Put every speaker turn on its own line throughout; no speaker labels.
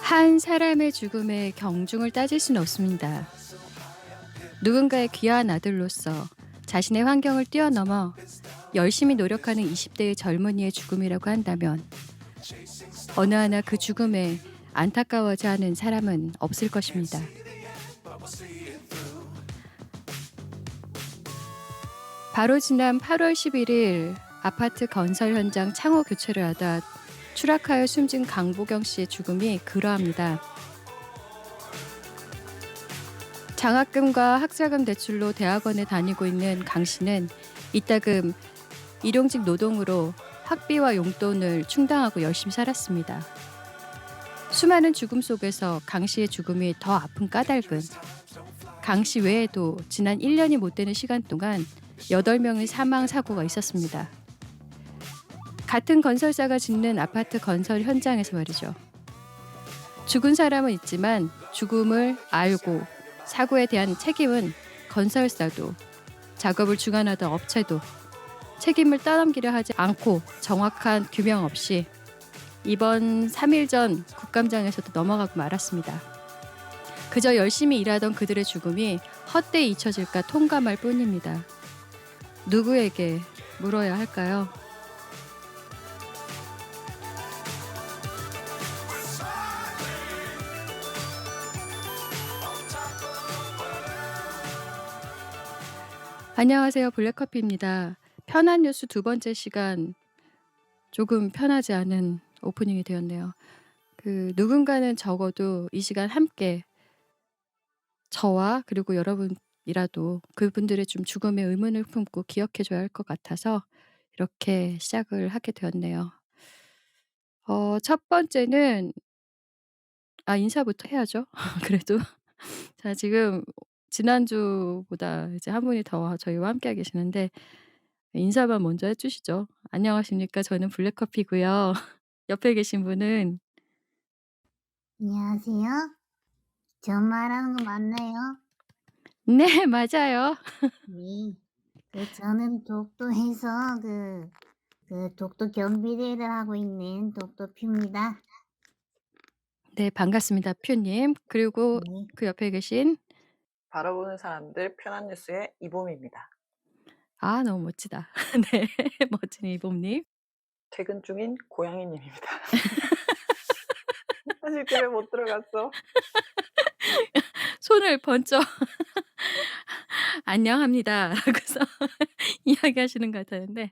한 사람의 죽음에 경중을 따질 수는 없습니다. 누군가의 귀한 아들로서 자신의 환경을 뛰어넘어 열심히 노력하는 20대의 젊은이의 죽음이라고 한다면 어느 하나 그 죽음에 안타까워하지 않은 사람은 없을 것입니다. 바로 지난 8월 11일 아파트 건설 현장 창호 교체를 하다 추락하여 숨진 강보경 씨의 죽음이 그러합니다. 장학금과 학자금 대출로 대학원에 다니고 있는 강 씨는 이따금 일용직 노동으로 학비와 용돈을 충당하고 열심히 살았습니다. 수많은 죽음 속에서 강 씨의 죽음이 더 아픈 까닭은 강 씨 외에도 지난 1년이 못 되는 시간 동안 8명의 사망 사고가 있었습니다. 같은 건설사가 짓는 아파트 건설 현장에서 말이죠. 죽은 사람은 있지만 죽음을 알고 사고에 대한 책임은 건설사도 작업을 주관하던 업체도 책임을 떠넘기려 하지 않고 정확한 규명 없이 이번 3일 전 국감장에서도 넘어가고 말았습니다. 그저 열심히 일하던 그들의 죽음이 헛되이 잊혀질까 통감할 뿐입니다. 누구에게 물어야 할까요? 안녕하세요. 블랙커피입니다. 편한 뉴스 두 번째 시간, 조금 편하지 않은 오프닝이 되었네요. 누군가는 적어도 이 시간 함께 저와 그리고 여러분이라도 그분들의 좀 죽음의 의문을 품고 기억해 줘야 할 것 같아서 이렇게 시작을 하게 되었네요. 첫 번째는 인사부터 해야죠. 그래도 자, 지금 지난주보다 이제 한 분이 더 저희와 함께 계시는데 인사만 먼저 해 주시죠. 안녕하십니까. 저는 블랙커피고요. 옆에 계신 분은
안녕하세요. 저 말하는 거 맞나요?
네, 맞아요.
네. 저는 독도에서 독도 경비대를 하고 있는 독도표입니다.
네, 반갑습니다, 퓨님. 그리고
네.
그 옆에 계신
바라보는 사람들 편한 뉴스의 이봄입니다.
너무 멋지다. 네. 멋진 이봄님.
퇴근 중인 고양이님입니다. 사실 집에 못 들어갔어.
손을 번쩍 "안녕합니다." 라고서 이야기하시는 것 같았는데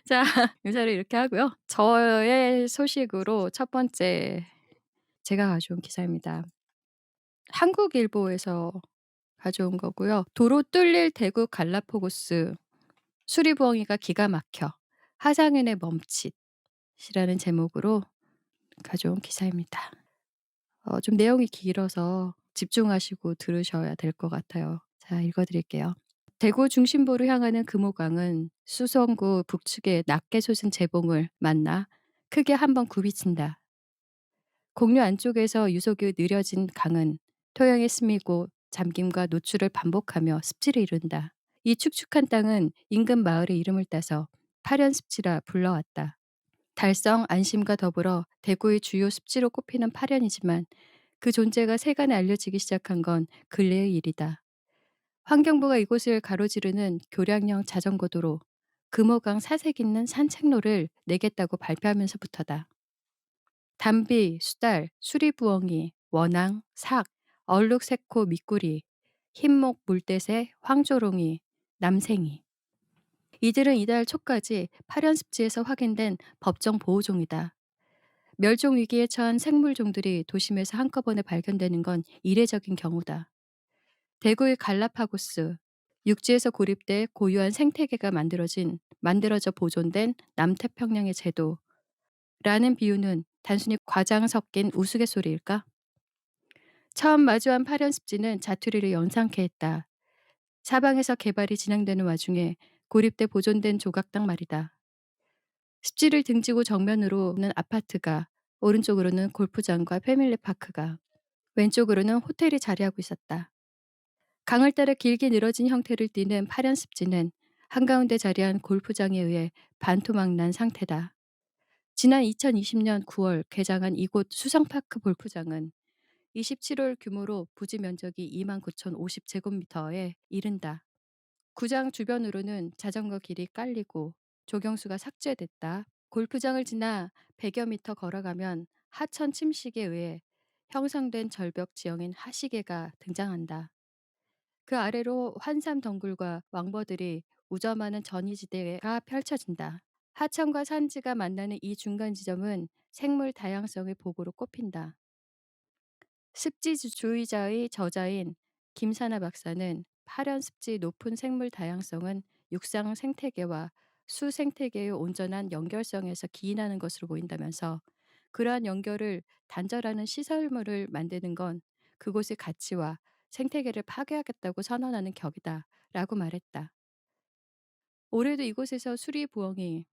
자, 인사를 이렇게 하고요. 저의 소식으로 첫 번째 제가 가져온 기사입니다. 한국일보에서 가져온 거고요. "도로 뚫릴 대구 갈라포고스 수리부엉이가 기가 막혀. 하상현의 멈칫이라는 제목으로 가져온 기사입니다. 좀 내용이 길어서 집중하시고 들으셔야 될 것 같아요. 자, 읽어 드릴게요. 대구 중심부로 향하는 금호강은 수성구 북측의 낮게 솟은 재봉을 만나 크게 한번 굽이친다. 공류 안쪽에서 유속이 느려진 강은 토양에 스미고 잠김과 노출을 반복하며 습지를 이룬다. 이 축축한 땅은 인근 마을의 이름을 따서 파련습지라 불러왔다. 달성, 안심과 더불어 대구의 주요 습지로 꼽히는 파련이지만 그 존재가 세간에 알려지기 시작한 건 근래의 일이다. 환경부가 이곳을 가로지르는 교량형 자전거도로 금호강 사색 있는 산책로를 내겠다고 발표하면서부터다. 담비, 수달, 수리부엉이, 원앙, 삭, 얼룩새코 미꾸리, 흰목 물대새, 황조롱이, 남생이. 이들은 이달 초까지 파련습지에서 확인된 법정 보호종이다. 멸종 위기에 처한 생물종들이 도심에서 한꺼번에 발견되는 건 이례적인 경우다. 대구의 갈라파고스, 육지에서 고립돼 고유한 생태계가 만들어져 보존된 남태평양의 제도라는 비유는 단순히 과장 섞인 우스갯소리일까? 처음 마주한 파련습지는 자투리를 연상케 했다. 사방에서 개발이 진행되는 와중에 고립돼 보존된 조각당 말이다. 습지를 등지고 정면으로는 아파트가, 오른쪽으로는 골프장과 패밀리파크가, 왼쪽으로는 호텔이 자리하고 있었다. 강을 따라 길게 늘어진 형태를 띠는 파란 습지는 한가운데 자리한 골프장에 의해 반토막 난 상태다. 지난 2020년 9월 개장한 이곳 수성파크 골프장은 27홀 규모로 부지 면적이 29,050 제곱미터에 이른다. 구장 주변으로는 자전거 길이 깔리고 조경수가 삭제됐다. 골프장을 지나 100여 미터 걸어가면 하천 침식에 의해 형성된 절벽 지형인 하시계가 등장한다. 그 아래로 환삼 덩굴과 왕버들이 우점하는 전이지대가 펼쳐진다. 하천과 산지가 만나는 이 중간 지점은 생물 다양성의 보고로 꼽힌다. 습지주의자의 저자인 김사나 박사는 파련 습지 높은 생물 다양성은 육상 생태계와 수 생태계의 온전한 연결성에서 기인하는 것으로 보인다면서 그러한 연결을 단절하는 시설물을 만드는 건 그곳의 가치와 생태계를 파괴하겠다고 선언하는 격이다 라고 말했다. 올해도 이곳에서 수리부엉이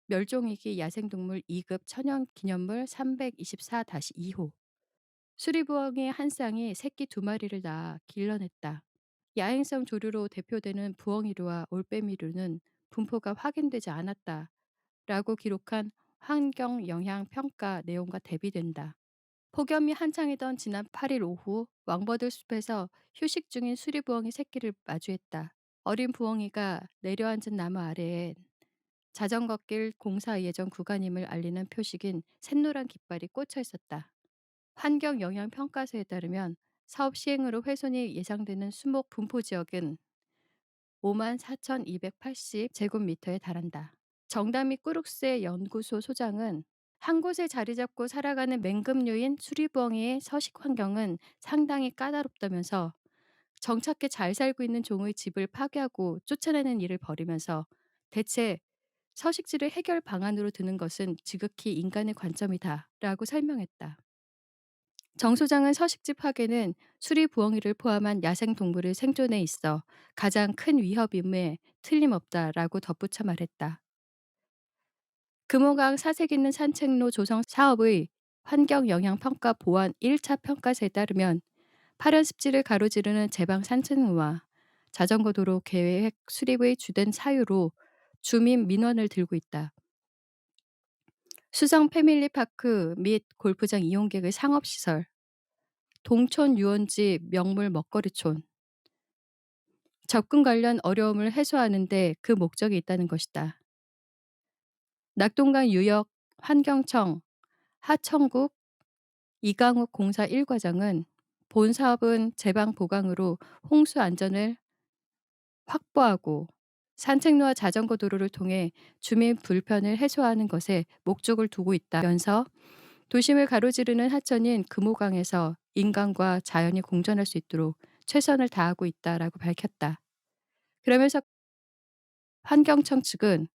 멸종위기 야생동물 2급 천연기념물 324-2호 수리부엉이 한 쌍이 새끼 2마리를 낳아 길러냈다. 야행성 조류로 대표되는 부엉이류와 올빼미류는 분포가 확인되지 않았다라고 기록한 환경 영향 평가 내용과 대비된다. 폭염이 한창이던 지난 8일 오후 왕버들 숲에서 휴식 중인 수리부엉이 새끼를 마주했다. 어린 부엉이가 내려앉은 나무 아래에 자전거길 공사 예정 구간임을 알리는 표식인 샛노란 깃발이 꽂혀 있었다. 환경 영향 평가서에 따르면 사업 시행으로 훼손이 예상되는 수목 분포 지역은 54,280 제곱미터에 달한다. 정다미 꾸룩새 연구소 소장은 한 곳에 자리 잡고 살아가는 맹금류인 수리부엉이의 서식 환경은 상당히 까다롭다면서 정착해 잘 살고 있는 종의 집을 파괴하고 쫓아내는 일을 벌이면서 대체 서식지를 해결 방안으로 드는 것은 지극히 인간의 관점이다라고 설명했다. 정 소장은 서식지 파괴는 수리부엉이를 포함한 야생동물의 생존에 있어 가장 큰 위협임에 틀림없다라고 덧붙여 말했다. 금호강 사색 있는 산책로 조성 사업의 환경영향평가 보완 1차 평가서에 따르면 파란 습지를 가로지르는 제방 산책로와 자전거 도로 계획 수립의 주된 사유로 주민 민원을 들고 있다. 수성 패밀리파크 및 골프장 이용객의 상업시설, 동촌 유원지 명물 먹거리촌, 접근 관련 어려움을 해소하는 데 그 목적이 있다는 것이다. 낙동강 유역 환경청 하청국 이강욱 공사 1과장은 본 사업은 제방 보강으로 홍수 안전을 확보하고 산책로와 자전거 도로를 통해 주민 불편을 해소하는 것에 목적을 두고 있다면서 도심을 가로지르는 하천인 금호강에서 인간과 자연이 공존할 수 있도록 최선을 다하고 있다라고 밝혔다. 그러면서 환경청 측은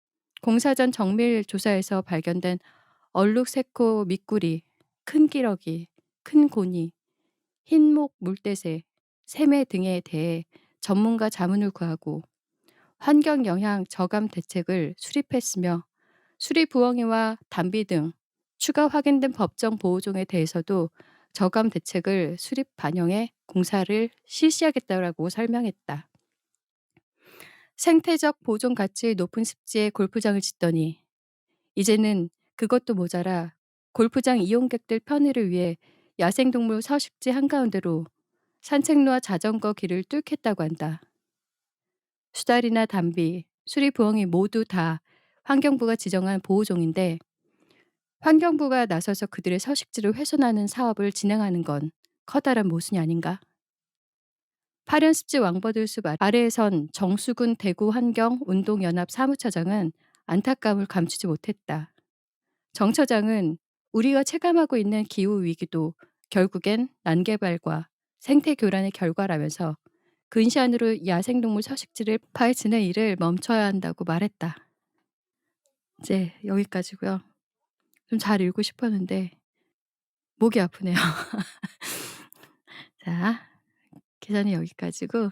공사 전 정밀 조사에서 발견된 얼룩새코 미꾸리, 큰 기러기, 큰 고니, 흰목 물대새, 새매 등에 대해 전문가 자문을 구하고 환경 영향 저감 대책을 수립했으며 수리부엉이와 담비 등 추가 확인된 법정 보호종에 대해서도 저감 대책을 수립 반영해 공사를 실시하겠다고 설명했다. 생태적 보존 가치의 높은 습지에 골프장을 짓더니 이제는 그것도 모자라 골프장 이용객들 편의를 위해 야생동물 서식지 한가운데로 산책로와 자전거 길을 뚫겠다고 한다. 수달이나 담비, 수리부엉이 모두 다 환경부가 지정한 보호종인데 환경부가 나서서 그들의 서식지를 훼손하는 사업을 진행하는 건 커다란 모순이 아닌가? 파련습지 왕버들 숲 아래에선 정수근 대구환경운동연합 사무처장은 안타까움을 감추지 못했다. 정 처장은 우리가 체감하고 있는 기후위기도 결국엔 난개발과 생태교란의 결과라면서 근시안으로 야생동물 서식지를 파헤치는 일을 멈춰야 한다고 말했다. 이제 여기까지고요. 좀 잘 읽고 싶었는데 목이 아프네요. 자, 기사는 여기까지고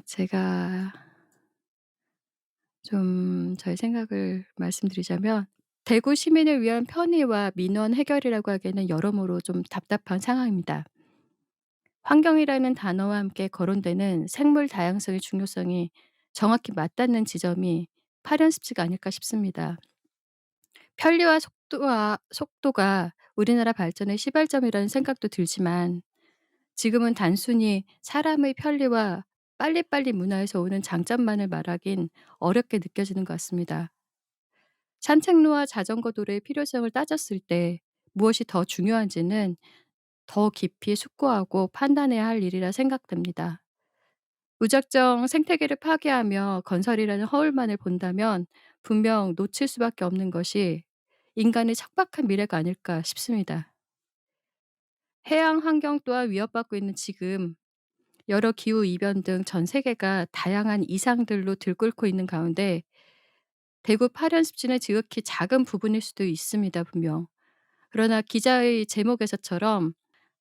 제가 좀 저의 생각을 말씀드리자면 대구 시민을 위한 편의와 민원 해결이라고 하기에는 여러모로 좀 답답한 상황입니다. 환경이라는 단어와 함께 거론되는 생물 다양성의 중요성이 정확히 맞닿는 지점이 파련습지가 아닐까 싶습니다. 편리와 속도가 우리나라 발전의 시발점이라는 생각도 들지만 지금은 단순히 사람의 편리와 빨리빨리 문화에서 오는 장점만을 말하긴 어렵게 느껴지는 것 같습니다. 산책로와 자전거 도로의 필요성을 따졌을 때 무엇이 더 중요한지는 더 깊이 숙고하고 판단해야 할 일이라 생각됩니다. 무작정 생태계를 파괴하며 건설이라는 허울만을 본다면 분명 놓칠 수밖에 없는 것이 인간의 척박한 미래가 아닐까 싶습니다. 해양 환경 또한 위협받고 있는 지금 여러 기후 이변 등 전 세계가 다양한 이상들로 들끓고 있는 가운데 대구 파련 습지는 지극히 작은 부분일 수도 있습니다, 분명. 그러나 기자의 제목에서처럼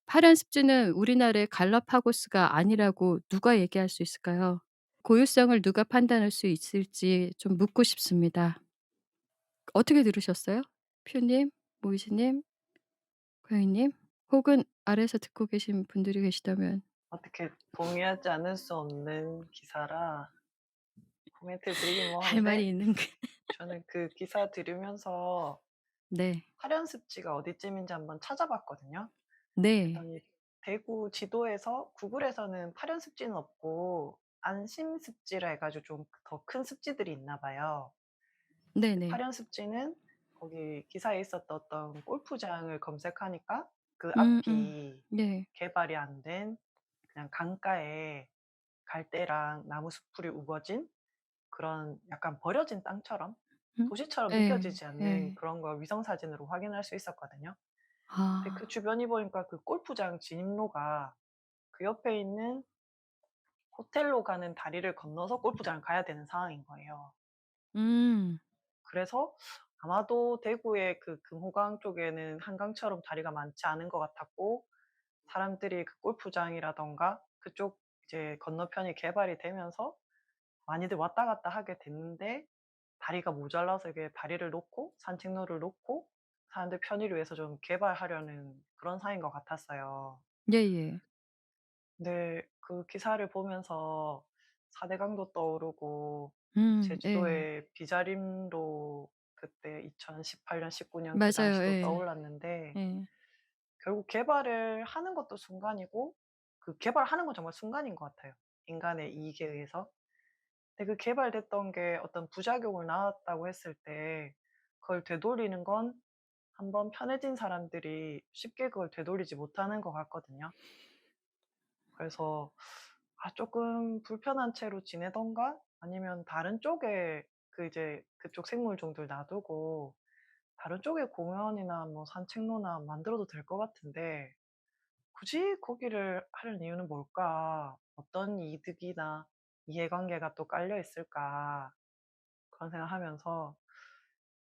파련 습지는 우리나라의 갈라파고스가 아니라고 누가 얘기할 수 있을까요? 고유성을 누가 판단할 수 있을지 좀 묻고 싶습니다. 어떻게 들으셨어요? 퓨님, 모이즈님, 고양이님? 혹은 아래에서 듣고 계신 분들이 계시다면
어떻게 동의하지 않을 수 없는 기사라 코멘트 드리긴
할 말이
뭐한데,
있는 그
저는 그 기사 들으면서
네.
파련 습지가 어디쯤인지 한번 찾아봤거든요.
네.
그랬더니 대구 지도에서 구글에서는 파련 습지는 없고 안심 습지라 해 가지고 좀 더 큰 습지들이 있나 봐요. 근데
네네.
파련 습지는 거기 기사에 있었던 어떤 골프장을 검색하니까 그
음음.
앞이
네.
개발이 안 된 그냥 강가에 갈대랑 나무 숲풀이 우거진 그런 약간 버려진 땅처럼
음.
도시처럼
예.
느껴지지 않는
예.
그런 걸 위성 사진으로 확인할 수 있었거든요. 근데 그
아.
주변이 보니까 그 골프장 진입로가 그 옆에 있는 호텔로 가는 다리를 건너서 골프장을 가야 되는 상황인 거예요.
음.
그래서 아마도 대구의 그 금호강 쪽에는 한강처럼 다리가 많지 않은 것 같았고, 사람들이 그 골프장이라든가 그쪽 이제 건너편이 개발이 되면서 많이들 왔다 갔다 하게 됐는데, 다리가 모자라서 이게 다리를 놓고 산책로를 놓고 사람들 편의를 위해서 좀 개발하려는 그런 상황인 것 같았어요.
예예.
근데 그 기사를 보면서 4 대강도 떠오르고
예.
제주도의 비자림도 그때 2018년 19년 그
맞아요.
당시도
예.
떠올랐는데,
예.
결국 개발을 하는 것도 순간이고 그 개발하는 건 정말 순간인 것 같아요, 인간의 이익에 의해서. 근데 그 개발됐던 게 어떤 부작용을 낳았다고 했을 때 그걸 되돌리는 건 한번 편해진 사람들이 쉽게 그걸 되돌리지 못하는 것 같거든요. 그래서 쪼끔 불편한 채로 지내든가 아니면 다른 쪽에 그 이제 그쪽 생물종들 놔두고 다른 쪽에 공원이나 뭐 산책로나 만들어도 될 것 같은데, 굳이 거기를 하려는 이유는 뭘까? 어떤 이득이나 이해관계가 또 깔려 있을까? 그런 생각하면서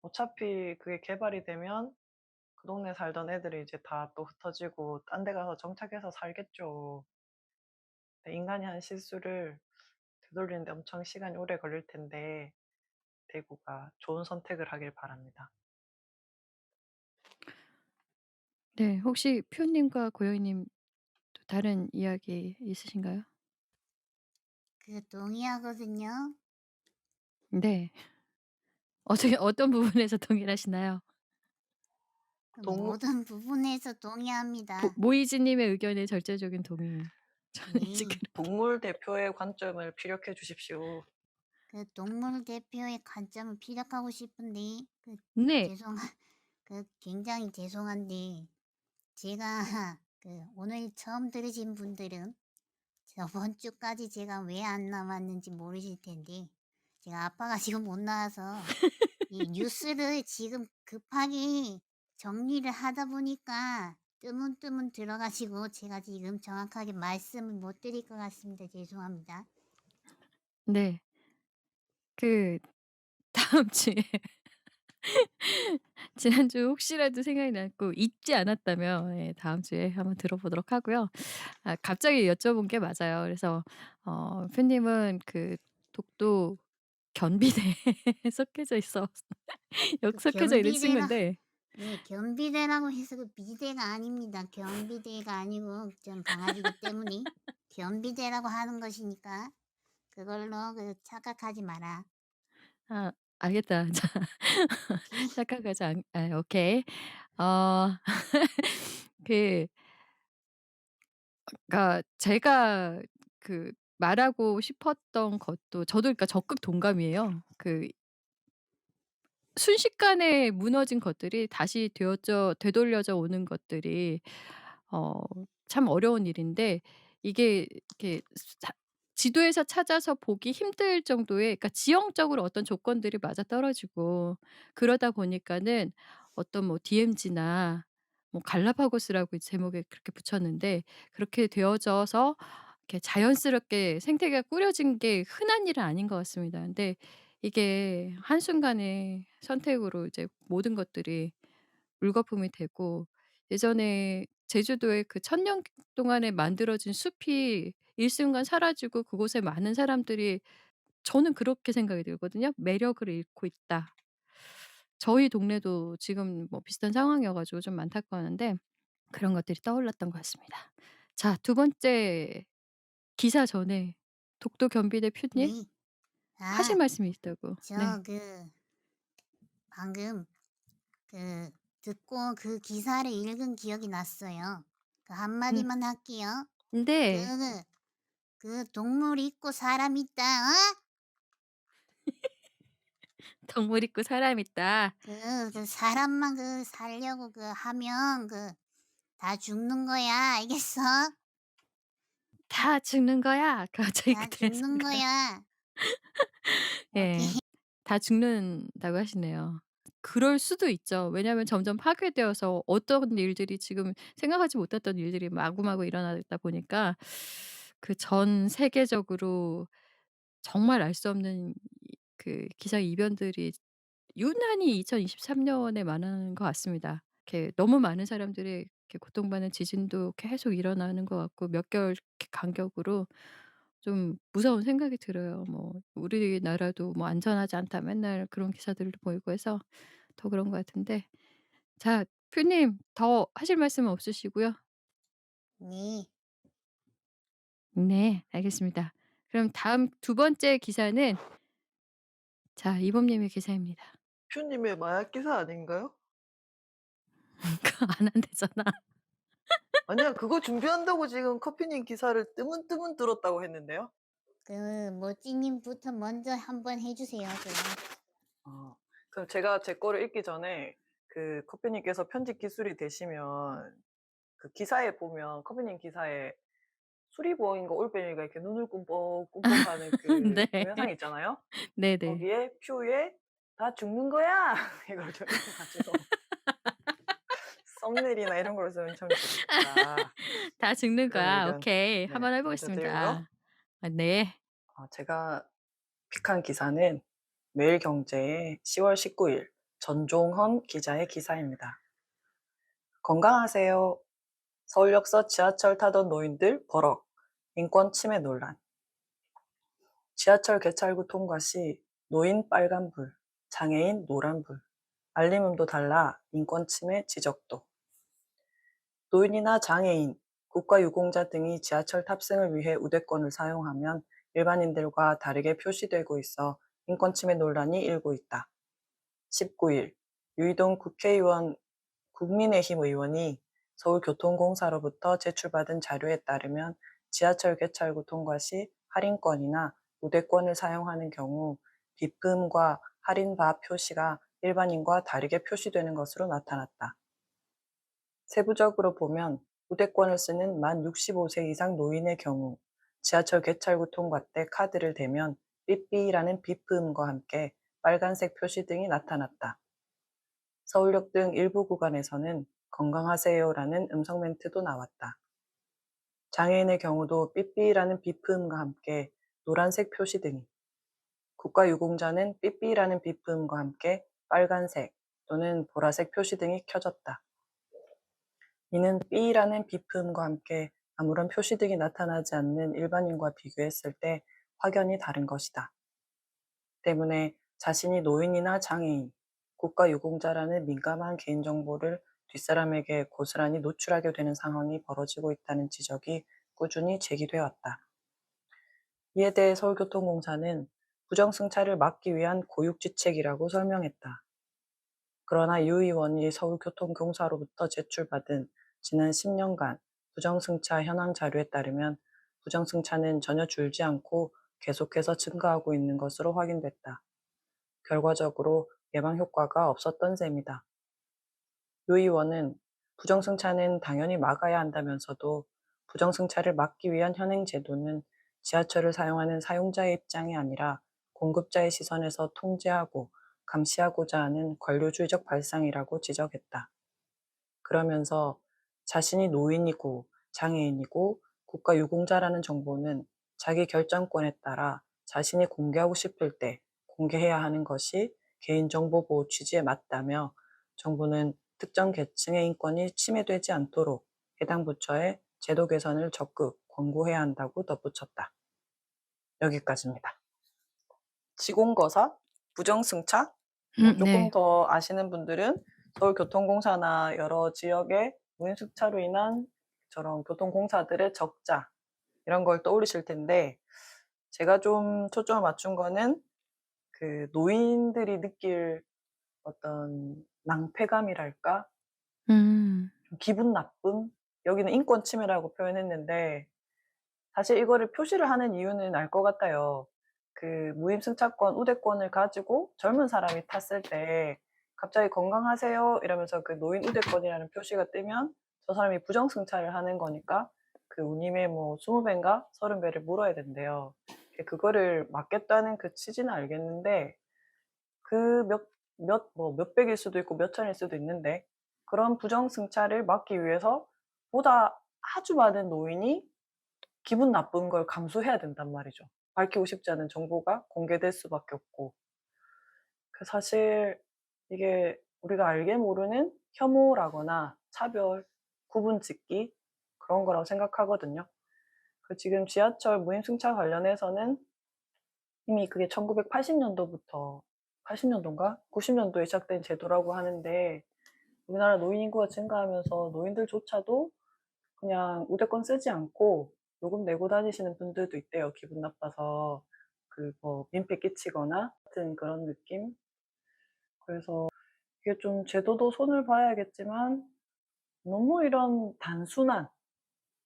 어차피 그게 개발이 되면 그 동네 살던 애들이 이제 다 또 흩어지고 딴데 가서 정착해서 살겠죠. 근데 인간이 한 실수를 되돌리는데 엄청 시간이 오래 걸릴 텐데 대구가 좋은 선택을 하길 바랍니다.
네. 혹시 퓨님과 고영이님 또 다른 이야기 있으신가요?
동의하거든요.
네. 어떻게 어떤 부분에서 동의를 하시나요?
동물
모든 부분에서
보
동의합니다.
모이즈 님의 의견에 절대적인 동의. 저는 지금
네.
동물 대표의 관점을 피력해 주십시오.
동물 대표의 관점을 피력하고 싶은데
네.
죄송 굉장히 죄송한데 제가 오늘 처음 들으신 분들은 저번 주까지 제가 왜 안 나왔는지 모르실 텐데 제가 아빠가 지금 못 나와서 이 뉴스를 지금 급하게 정리를 하다 보니까 뜨문뜨문 들어가지고 제가 지금 정확하게 말씀을 못 드릴 것 같습니다. 죄송합니다.
네. 그 다음 주에 지난주 혹시라도 생각이 났고 잊지 않았다면 예 다음 주에 한번 들어보도록 하고요. 아 갑자기 여쭤본 게 맞아요. 그래서 표님은 그 독도 견비대에 속해져 있어 속해져 있는
견비대라
친구인데
네, 견비대라고 해서 미대가 아닙니다. 견비대가 아니고 전 강아지기 때문에 견비대라고 하는 것이니까 그걸로 착각하지 마라.
아 알겠다. 자
오케이?
착각하지 않 오케이. 어 그 그러니까 제가 그 말하고 싶었던 것도 저도 그러니까 적극 동감이에요. 그 순식간에 무너진 것들이 다시 되돌려져 오는 것들이 어 참 어려운 일인데 이게 이렇게 사 지도에서 찾아서 보기 힘들 정도의 그러니까 지형적으로 어떤 조건들이 맞아떨어지고 그러다 보니까는 어떤 뭐 DMZ나 뭐 갈라파고스라고 제목에 그렇게 붙였는데 그렇게 되어져서 이렇게 자연스럽게 생태계가 꾸려진 게 흔한 일은 아닌 것 같습니다. 근데 이게 한순간의 선택으로 이제 모든 것들이 물거품이 되고 예전에 제주도에 그 1000년 동안에 만들어진 숲이 일순간 사라지고 그곳에 많은 사람들이 저는 그렇게 생각이 들거든요. '매력을 잃고 있다.' 저희 동네도 지금 뭐 비슷한 상황이어 가지고 좀 안타까웠는데 그런 것들이 떠올랐던 것 같습니다. 자 두 번째 기사 전에 독도 경비대 퓨님
네.
하실
아,
말씀이 있다고. 네.
저 방금 듣고 그 기사를 읽은 기억이 났어요. 그
음
한마디만 할게요. 그,
네.
동물 있고 사람 있다, 어?
"동물 있고 사람 있다."
사람만 살려고 하면 다 죽는 거야, 알겠어?
"다 죽는 거야." 갑자기
다
그때
죽는
순간
거야.
예.
오케이.
다 죽는다고 하시네요. 그럴 수도 있죠. 왜냐하면 점점 파괴되어서 어떤 일들이 지금 생각하지 못했던 일들이 마구마구 일어나다 보니까 그 전 세계적으로 정말 알 수 없는 그 기상 이변들이 유난히 2023 년에 많은 것 같습니다. 이렇게 너무 많은 사람들이 이렇게 고통받는 지진도 계속 일어나는 것 같고 몇 개월 이렇게 간격으로 좀 무서운 생각이 들어요. 뭐 우리나라도 뭐 "안전하지 않다." 맨날 그런 기사들도 보이고 해서 더 그런 것 같은데 자 표님 더 하실 말씀은 없으시고요?
네.
네 알겠습니다. 그럼 다음 두 번째 기사는 자 이범님의 기사입니다.
퓨님의 마약 기사 아닌가요?
그거 안 한대잖아.
아니야, 그거 준비한다고 지금 커피님 기사를 뜨문뜨문 들었다고 했는데요.
모찌님부터 먼저 한번 해주세요, 그럼.
어. 그럼 제가 제 거를 읽기 전에 그 커피님께서 편집 기술이 되시면 그 기사에 보면 커피님 기사에 수리부엉인가 올빼미가 이렇게 눈을 꿈뻑꿈뻑하는 그
네.
동영상 있잖아요.
네네.
거기에 퓨에 "다 죽는 거야." 이걸 좀 읽어 가지고 썸네일이나 이런 걸로 쓰면 참 좋겠다.
다 죽는
그런
거야.
의견,
오케이.
네,
한번 해
먼저 드리고요.
보겠습니다. 아 네.
제가 픽한 기사는 매일경제의 10월 19일 전종헌 기자의 기사입니다. 건강하세요. 서울역서 지하철 타던 노인들 버럭. 인권 침해 논란. 지하철 개찰구 통과 시 노인 빨간불, 장애인 노란불. 알림음도 달라 인권 침해 지적도. 노인이나 장애인, 국가유공자 등이 지하철 탑승을 위해 우대권을 사용하면 일반인들과 다르게 표시되고 있어 인권 침해 논란이 일고 있다. 19일 유이동 국회의원 국민의힘 의원이 서울교통공사로부터 제출받은 자료에 따르면 지하철 개찰구 통과 시 할인권이나 우대권을 사용하는 경우 비품과 할인바 표시가 일반인과 다르게 표시되는 것으로 나타났다. 세부적으로 보면 우대권을 쓰는 만 65세 이상 노인의 경우 지하철 개찰구 통과 때 카드를 대면 삐삐라는 비프음과 함께 빨간색 표시 등이 나타났다. 서울역 등 일부 구간에서는 건강하세요라는 음성 멘트도 나왔다. 장애인의 경우도 삐삐라는 비프음과 함께 노란색 표시 등이, 국가유공자는 삐삐라는 비프음과 함께 빨간색 또는 보라색 표시 등이 켜졌다. 이는 삐라는 비프음과 함께 아무런 표시 등이 나타나지 않는 일반인과 비교했을 때 확연히 다른 것이다. 때문에 자신이 노인이나 장애인, 국가유공자라는 민감한 개인정보를 뒷사람에게 고스란히 노출하게 되는 상황이 벌어지고 있다는 지적이 꾸준히 제기되어 왔다. 이에 대해 서울교통공사는 부정승차를 막기 위한 고육지책이라고 설명했다. 그러나 유 의원이 서울교통공사로부터 제출받은 지난 10년간 부정승차 현황 자료에 따르면 부정승차는 전혀 줄지 않고 계속해서 증가하고 있는 것으로 확인됐다. 결과적으로 예방 효과가 없었던 셈이다. 유 의원은 부정승차는 당연히 막아야 한다면서도 부정승차를 막기 위한 현행 제도는 지하철을 사용하는 사용자의 입장이 아니라 공급자의 시선에서 통제하고 감시하고자 하는 관료주의적 발상이라고 지적했다. 그러면서 자신이 노인이고 장애인이고 국가유공자라는 정보는 자기 결정권에 따라 자신이 공개하고 싶을 때 공개해야 하는 것이 개인정보보호 취지에 맞다며 정부는 특정 계층의 인권이 침해되지 않도록 해당 부처에 제도 개선을 적극 권고해야 한다고 덧붙였다. 여기까지입니다. 지공거사, 부정승차, 조금
네.
더 아시는 분들은 서울교통공사나 여러 지역의 무인승차로 인한 저런 교통공사들의 적자 이런 걸 떠올리실 텐데 제가 좀 초점을 맞춘 거는 그 노인들이 느낄 어떤 낭패감이랄까?
음.
좀 기분 나쁨? 여기는 인권 침해라고 표현했는데 사실 이거를 표시를 하는 이유는 알 것 같아요. 그 무임승차권, 우대권을 가지고 젊은 사람이 탔을 때 갑자기 "건강하세요." 이러면서 그 노인 우대권이라는 표시가 뜨면 저 사람이 부정승차를 하는 거니까 그 운임의 뭐 20 배인가 30 배를 물어야 된대요. 그거를 막겠다는 그 취지는 알겠는데 그 몇백일 수도 있고 몇 천일 수도 있는데 그런 부정승차를 막기 위해서 보다 아주 많은 노인이 기분 나쁜 걸 감수해야 된단 말이죠. 밝히고 싶지 않은 정보가 공개될 수밖에 없고. 사실 이게 우리가 알게 모르는 혐오라거나 차별, 구분짓기 그런 거라고 생각하거든요. 지금 지하철 무임승차 관련해서는 이미 그게 1980 년도부터 80 년도인가 90 년도에 시작된 제도라고 하는데 우리나라 노인 인구가 증가하면서 노인들조차도 그냥 우대권 쓰지 않고 요금 내고 다니시는 분들도 있대요, 기분 나빠서. 뭐 민폐 끼치거나 같은 그런 느낌? 그래서 이게 좀 제도도 손을 봐야겠지만 너무 이런 단순한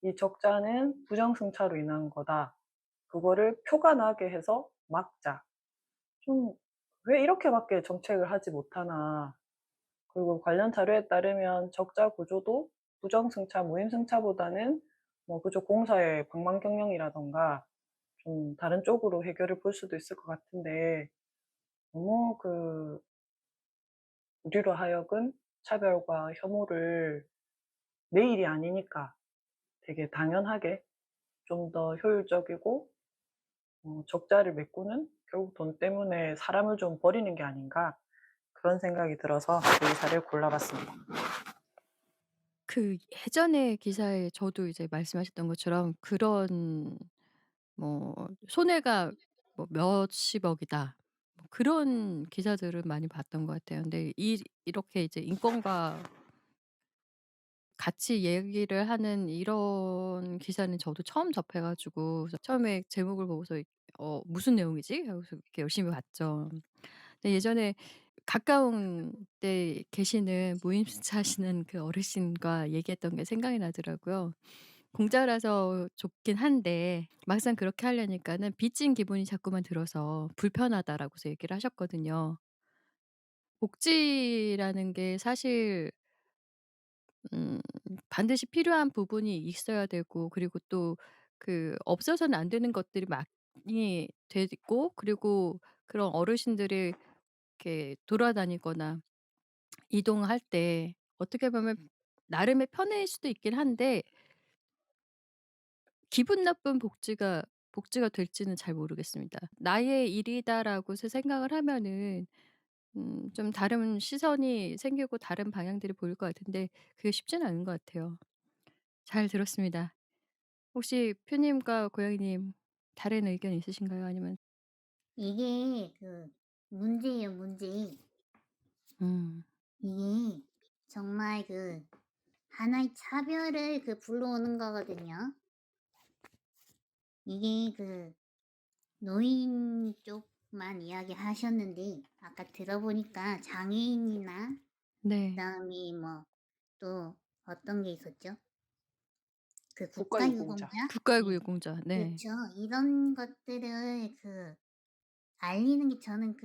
'이 적자는 부정승차로 인한 거다. 그거를 표가 나게 해서 막자.' 좀 '왜 이렇게밖에 정책을 하지 못하나.' 그리고 관련 자료에 따르면 적자 구조도 부정승차, 무임승차보다는 뭐 그쪽 공사의 방만 경영이라든가 좀 다른 쪽으로 해결을 볼 수도 있을 것 같은데 너무 우리로 하여금 차별과 혐오를 내 일이 아니니까 되게 당연하게 좀 더 효율적이고 적자를 메꾸는 결국 돈 때문에 사람을 좀 버리는 게 아닌가 그런 생각이 들어서 이 기사를 골라 봤습니다.
그 예전에 기사에 저도 이제 말씀하셨던 것처럼 그런 뭐 손해가 뭐 몇십억이다. 뭐 그런 기사들을 많이 봤던 것 같아요. 근데 이렇게 이제 인권과 같이 얘기를 하는 이런 기사는 저도 처음 접해 가지고 그래서 처음에 제목을 보고서 '무슨 내용이지?' 하고서 이렇게 열심히 봤죠. 근데 예전에 가까운 데 계시는 무임승차 하시는 그 어르신과 얘기했던 게 생각이 나더라고요. 공짜라서 좋긴 한데 막상 그렇게 하려니까는 빚진 기분이 자꾸만 들어서 불편하다라고서 얘기를 하셨거든요. 복지라는 게 사실 음 반드시 필요한 부분이 있어야 되고 그리고 또 없어서는 안 되는 것들이 많이 되고 그리고 그런 어르신들이 이렇게 돌아다니거나 이동할 때 어떻게 보면 나름의 편의일 수도 있긴 한데 기분 나쁜 복지가 될지는 잘 모르겠습니다. '나의 일이다.'라고서 생각을 하면은 좀 다른 시선이 생기고 다른 방향들이 보일 것 같은데 그게 쉽지는 않은 것 같아요. 잘 들었습니다. 혹시 표님과 고양이님 다른 의견 있으신가요? 아니면
이게 문제예요, 문제.
음.
이게 정말 하나의 차별을 불러오는 거거든요. 이게 노인 쪽만 이야기하셨는데 아까 들어보니까 장애인이나
네.
그다음에 뭐 또 어떤 게 있었죠? 그
국가유공자.
국가유공자? 네.
국가유공자. 네.
그렇죠. 이런 것들을 알리는 게 저는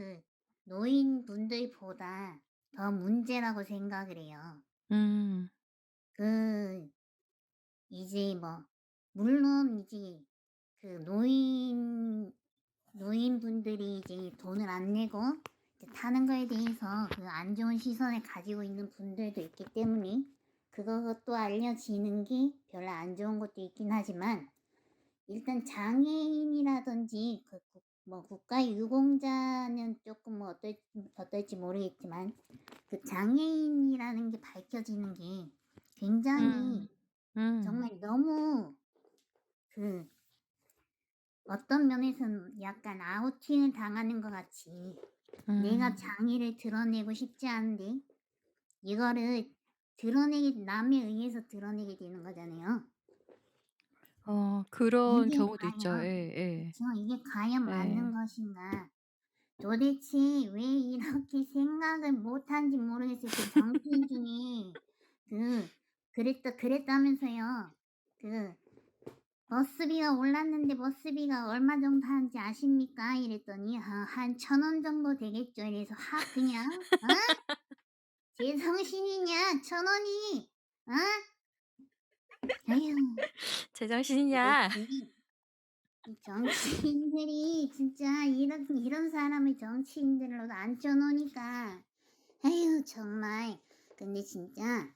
노인분들보다 더 문제라고 생각을 해요.
음.
그 이제 뭐 물론 이제 노인분들이 이제 돈을 안 내고 이제 타는 거에 대해서 안 좋은 시선을 가지고 있는 분들도 있기 때문에 그것도 알려지는 게 별로 안 좋은 것도 있긴 하지만 일단 장애인이라든지 국가유공자는 조금 뭐 어떨지 모르겠지만 장애인이라는 게 밝혀지는 게 굉장히
음. 음.
정말 너무 어떤 면에서는 약간 아우팅을 당하는 것 같이 내가
음.
장애를 드러내고 싶지 않은데 이거를 남에 의해서 드러내게 되는 거잖아요.
그런
이게
경우도 있죠.
과연
예예.
그쵸. 이게 과연
예.
맞는
예.
것인가. 도대체 왜 이렇게 생각을 못하는지 모르겠어요. 정치인 중에 그랬다면서요. 버스비가 올랐는데 버스비가 얼마 정도 하는지 아십니까? 이랬더니 한 1,000원 정도 되겠죠. 이래서 확 그냥 어? 제정신이냐 1,000원이 어? 에휴
제정신이냐.
도대체 이 정치인들이 진짜 이런 사람을 정치인들로 앉혀 놓으니까 에휴 정말 근데 진짜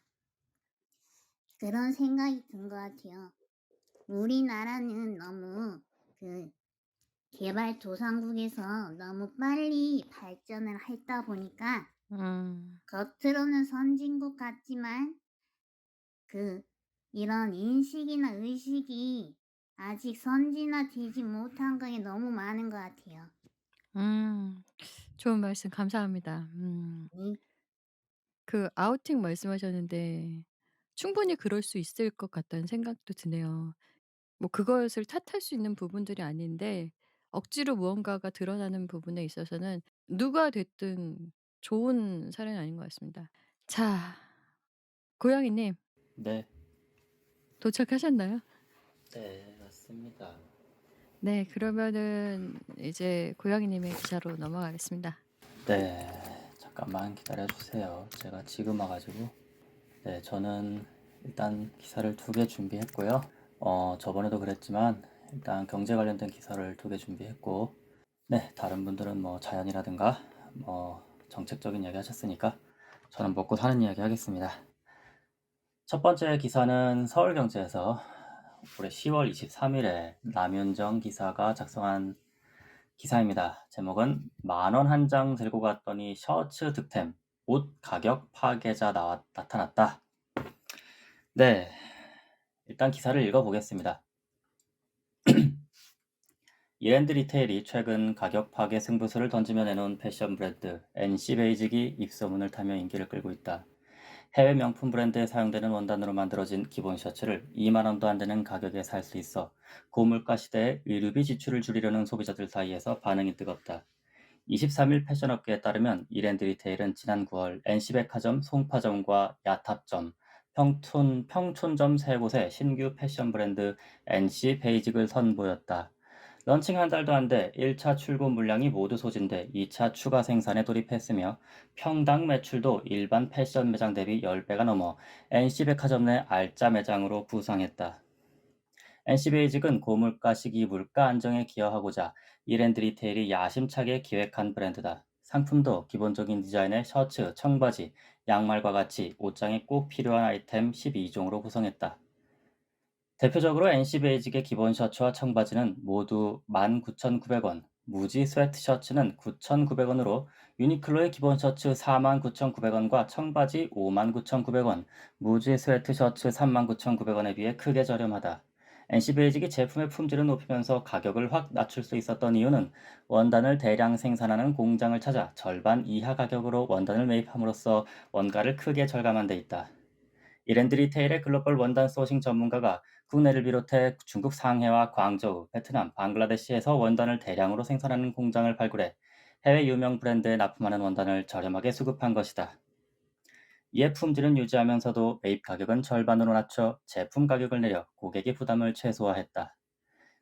그런 생각이 든 것 같아요. 우리나라는 너무 개발도상국에서 너무 빨리 발전을 했다 보니까
음.
겉으로는 선진국 같지만 이런 인식이나 의식이 아직 선진화되지 못한 거에 너무 많은 것 같아요.
음. 좋은 말씀 감사합니다.
네.
아우팅 말씀하셨는데 충분히 그럴 수 있을 것 같다는 생각도 드네요. 뭐 그것을 탓할 수 있는 부분들이 아닌데 억지로 무언가가 드러나는 부분에 있어서는 누가 됐든 좋은 사례는 아닌 것 같습니다. 자, 고양이님
네.
도착하셨나요?
네, 맞습니다.
네, 그러면은 이제 고양이님의 기사로 넘어가겠습니다.
네, 잠깐만 기다려 주세요. 제가 지금 와가지고. 네, 저는 일단 기사를 2개 준비했고요. 저번에도 그랬지만 일단 경제 관련된 기사를 2개 준비했고, 네, 다른 분들은 뭐 자연이라든가 뭐 정책적인 이야기 하셨으니까 저는 먹고 사는 이야기 하겠습니다. 첫 번째 기사는 서울경제에서 올해 10월 23일에 남윤정 기사가 작성한 기사입니다. 제목은 만원 한 장 들고 갔더니 셔츠 득템, 옷 가격 파괴자 나타났다. 네, 일단 기사를 읽어보겠습니다. 이랜드 리테일이 최근 가격 파괴 승부수를 던지며 내놓은 패션 브랜드 NC 베이직이 입소문을 타며 인기를 끌고 있다. 해외 명품 브랜드에 사용되는 원단으로 만들어진 기본 셔츠를 2만 원도 안 되는 가격에 살 수 있어 고물가 시대에 의류비 지출을 줄이려는 소비자들 사이에서 반응이 뜨겁다. 23일 패션업계에 따르면 이랜드 리테일은 지난 9월 NC백화점, 송파점과 야탑점, 평촌점 3곳에 신규 패션 브랜드 NC 베이직을 선보였다. 런칭 한 달도 안 돼 1차 출고 물량이 모두 소진돼 2차 추가 생산에 돌입했으며 평당 매출도 일반 패션 매장 대비 10배가 넘어 NC백화점 내 알짜 매장으로 부상했다. NC베이직은 고물가 시기 물가 안정에 기여하고자 이랜드 리테일이 야심차게 기획한 브랜드다. 상품도 기본적인 디자인의 셔츠, 청바지, 양말과 같이 옷장에 꼭 필요한 아이템 12종으로 구성했다. 대표적으로 NC베이직의 기본 셔츠와 청바지는 모두 19,900원, 무지 스웨트 셔츠는 9,900원으로 유니클로의 기본 셔츠 49,900원과 청바지 59,900원, 무지 스웨트 셔츠 39,900원에 비해 크게 저렴하다. NC베이직이 제품의 품질을 높이면서 가격을 확 낮출 수 있었던 이유는 원단을 대량 생산하는 공장을 찾아 절반 이하 가격으로 원단을 매입함으로써 원가를 크게 절감한 데 있다. 이랜드 리테일의 글로벌 원단 소싱 전문가가 국내를 비롯해 중국 상해와 광저우, 베트남, 방글라데시에서 원단을 대량으로 생산하는 공장을 발굴해 해외 유명 브랜드에 납품하는 원단을 저렴하게 수급한 것이다. 이에 품질은 유지하면서도 매입 가격은 절반으로 낮춰 제품 가격을 내려 고객의 부담을 최소화했다.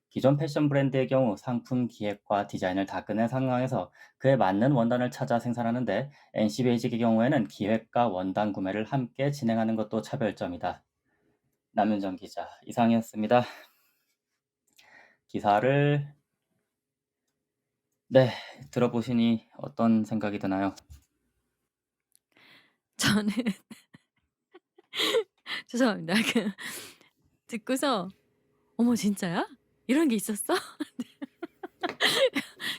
기존 패션 브랜드의 경우 상품 기획과 디자인을 다 끝낸 상황에서 그에 맞는 원단을 찾아 생산하는데 NC베이직의 경우에는 기획과 원단 구매를 함께 진행하는 것도 차별점이다. 남윤정 기자, 이상이었습니다. 기사를 네, 들어보시니 어떤 생각이 드나요?
저는 죄송합니다. 듣고서 '어머 진짜야? 이런 게 있었어?'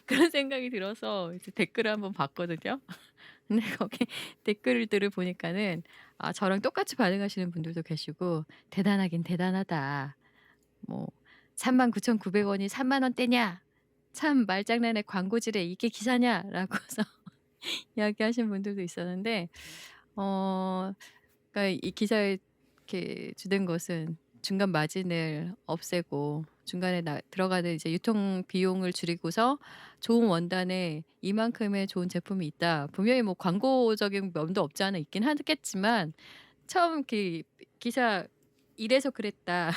그런 생각이 들어서 이제 댓글을 한번 봤거든요. 근데 거기 댓글들을 보니까는 저랑 똑같이 반응하시는 분들도 계시고 "대단하긴 대단하다." 뭐 "39,900 원이 3만 원대냐? 참 말장난에 광고질에 이게 기사냐?"라고서 이야기하신 분들도 있었는데 어 그러니까 이 기사에 이렇게 주된 것은 중간 마진을 없애고 중간에 들어가는 이제 유통 비용을 줄이고서 좋은 원단에 이만큼의 좋은 제품이 있다. 분명히 뭐 광고적인 면도 없지 않아 있긴 하겠지만 처음 기사 "이래서 그랬다."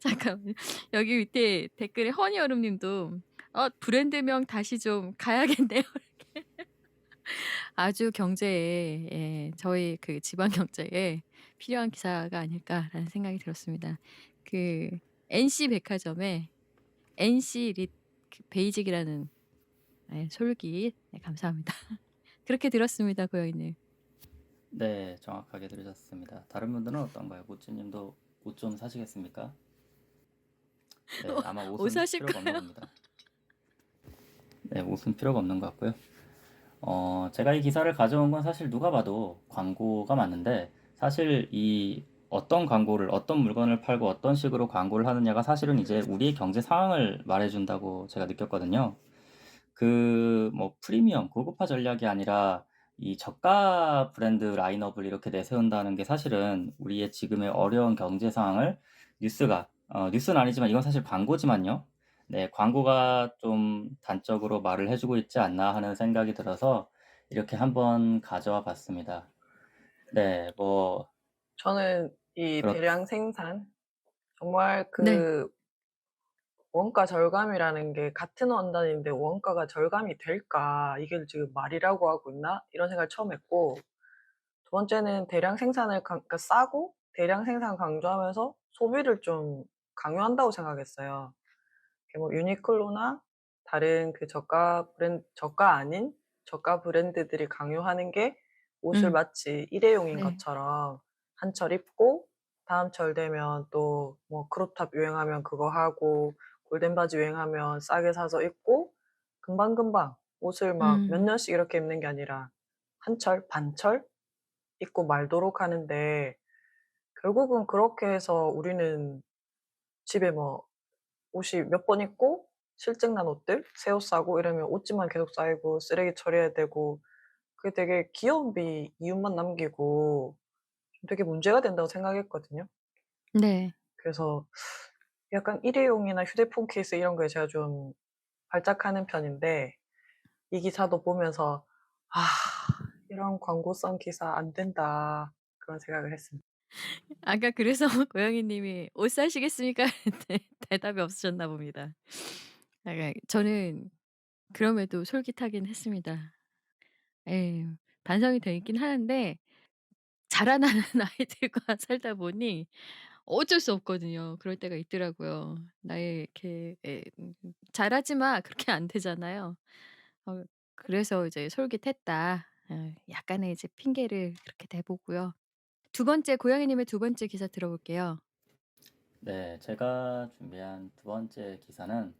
잠깐만요. 여기 밑에 댓글에 허니여름 님도 브랜드명 다시 좀 가야겠네요." 아주 경제에 저희 지방 경제에 필요한 기사가 아닐까라는 생각이 들었습니다. 그 NC 백화점에 NC 베이직이라는 솔깃 감사합니다. 그렇게 들었습니다, 고양이님.
네, 정확하게 들으셨습니다. 다른 분들은 어떤가요? 모찌님도 옷 좀 사시겠습니까? 네, 아마
옷
옷은
사실
필요가 없는
거예요?
겁니다. 네, 옷은 필요가 없는 것 같고요. 제가 이 기사를 가져온 건 사실 누가 봐도 광고가 맞는데 사실 이 어떤 광고를 어떤 물건을 팔고 어떤 식으로 광고를 하느냐가 사실은 이제 우리의 경제 상황을 말해준다고 제가 느꼈거든요. 뭐 프리미엄 고급화 전략이 아니라 이 저가 브랜드 라인업을 이렇게 내세운다는 게 사실은 우리의 지금의 어려운 경제 상황을 뉴스는 아니지만 이건 사실 광고지만요. 네, 광고가 좀 단적으로 말을 해주고 있지 않나 하는 생각이 들어서 이렇게 한번 가져와 봤습니다. 네, 뭐
저는 이
그렇
대량 생산 정말
네.
원가 절감이라는 게 같은 원단인데 '원가가 절감이 될까? 이게 지금 말이라고 하고 있나?' 이런 생각을 처음 했고 두 번째는 대량 생산을 그러니까 싸고 대량 생산 강조하면서 소비를 좀 강요한다고 생각했어요. 뭐 유니클로나 다른 저가 아닌 저가 브랜드들이 강요하는 게 옷을
음.
마치 일회용인
네.
것처럼 한 철 입고 다음 철 되면 또 뭐 크롭탑 유행하면 그거 하고 골덴 바지 유행하면 싸게 사서 입고 금방금방 옷을 막 몇
음.
년씩 이렇게 입는 게 아니라 한 철, 반철 입고 말도록 하는데 결국은 그렇게 해서 우리는 집에 뭐 옷이 몇 번 입고 실증 난 옷들 새 옷 사고 이러면 옷집만 계속 쌓이고 쓰레기 처리해야 되고 그게 되게 기업이 이윤만 남기고 좀 되게 문제가 된다고 생각했거든요.
네.
그래서 약간 일회용이나 휴대폰 케이스 이런 거에 제가 좀 발작하는 편인데 이 기사도 보면서 '아 이런 광고성 기사 안 된다.' 그런 생각을 했습니다.
아까 그래서 고양이 님이 "옷 사시겠습니까?" 했는데 대답이 없으셨나 봅니다. 저는 그럼에도 솔깃하긴 했습니다. 예. 반성이 되긴 하는데 자라나는 아이들과 살다 보니 어쩔 수 없거든요. 그럴 때가 있더라고요. 나의 이렇게 "잘하지 마." 그렇게 안 되잖아요. 어 그래서 이제 솔깃했다. 약간의 이제 핑계를 그렇게 대보고요. 두 번째 고양이 님의 두 번째 기사 들어볼게요.
네, 제가 준비한 두 번째 기사는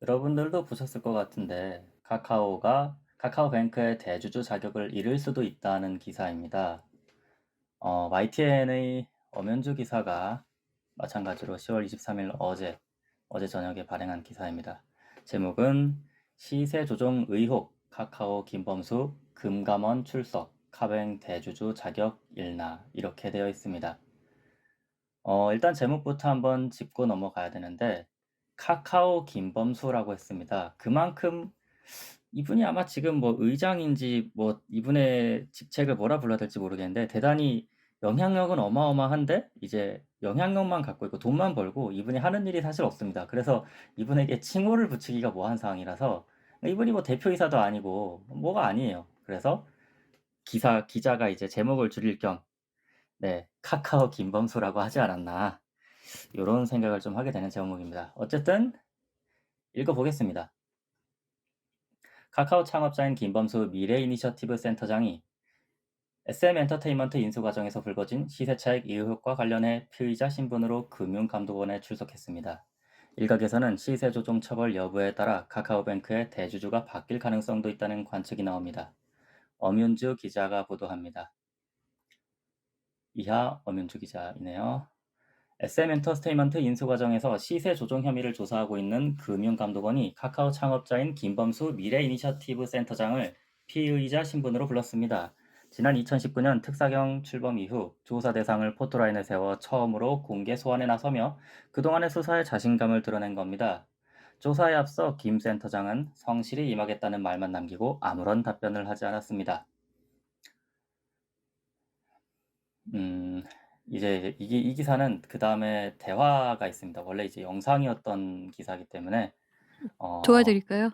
여러분들도 보셨을 것 같은데 카카오뱅크의 대주주 자격을 잃을 수도 있다는 기사입니다. YTN의 엄연주 기사가 마찬가지로 10월 23일 어제 저녁에 발행한 기사입니다. 제목은 시세 조종 의혹 카카오 김범수 금감원 출석 카뱅 대주주 자격 일나 이렇게 되어 있습니다. 일단 제목부터 한번 짚고 넘어가야 되는데 카카오 김범수라고 했습니다. 그만큼 이분이 아마 지금 뭐 의장인지 뭐 이분의 직책을 뭐라 불러야 될지 모르겠는데 대단히 영향력은 어마어마한데 이제 영향력만 갖고 있고 돈만 벌고 이분이 하는 일이 사실 없습니다. 그래서 이분에게 칭호를 붙이기가 뭐한 상황이라서 이분이 뭐 대표이사도 아니고 뭐가 아니에요. 그래서 기자가 이제 제목을 줄일 겸 네, 카카오 김범수라고 하지 않았나 요런 생각을 좀 하게 되는 제목입니다. 어쨌든 읽어 보겠습니다. 카카오 창업자인 김범수 미래이니셔티브 센터장이 SM 엔터테인먼트 인수 과정에서 불거진 시세차익 의혹과 관련해 피의자 신분으로 금융감독원에 출석했습니다. 일각에서는 시세 조정 처벌 여부에 따라 카카오뱅크의 대주주가 바뀔 가능성도 있다는 관측이 나옵니다. 엄윤주 기자가 보도합니다. 이하 엄윤주 기자이네요. SM 엔터테인먼트 인수 과정에서 시세 조정 혐의를 조사하고 있는 금융감독원이 카카오 창업자인 김범수 미래이니셔티브 센터장을 피의자 신분으로 불렀습니다. 지난 2019년 특사경 출범 이후 조사 대상을 포토라인에 세워 처음으로 공개 소환에 나서며 그동안의 수사에 자신감을 드러낸 겁니다. 조사에 앞서 김 센터장은 성실히 임하겠다는 말만 남기고 아무런 답변을 하지 않았습니다. 음, 이제 이 기사는 그 다음에 대화가 있습니다. 원래 이제 영상이었던 기사이기 때문에,
도와드릴까요?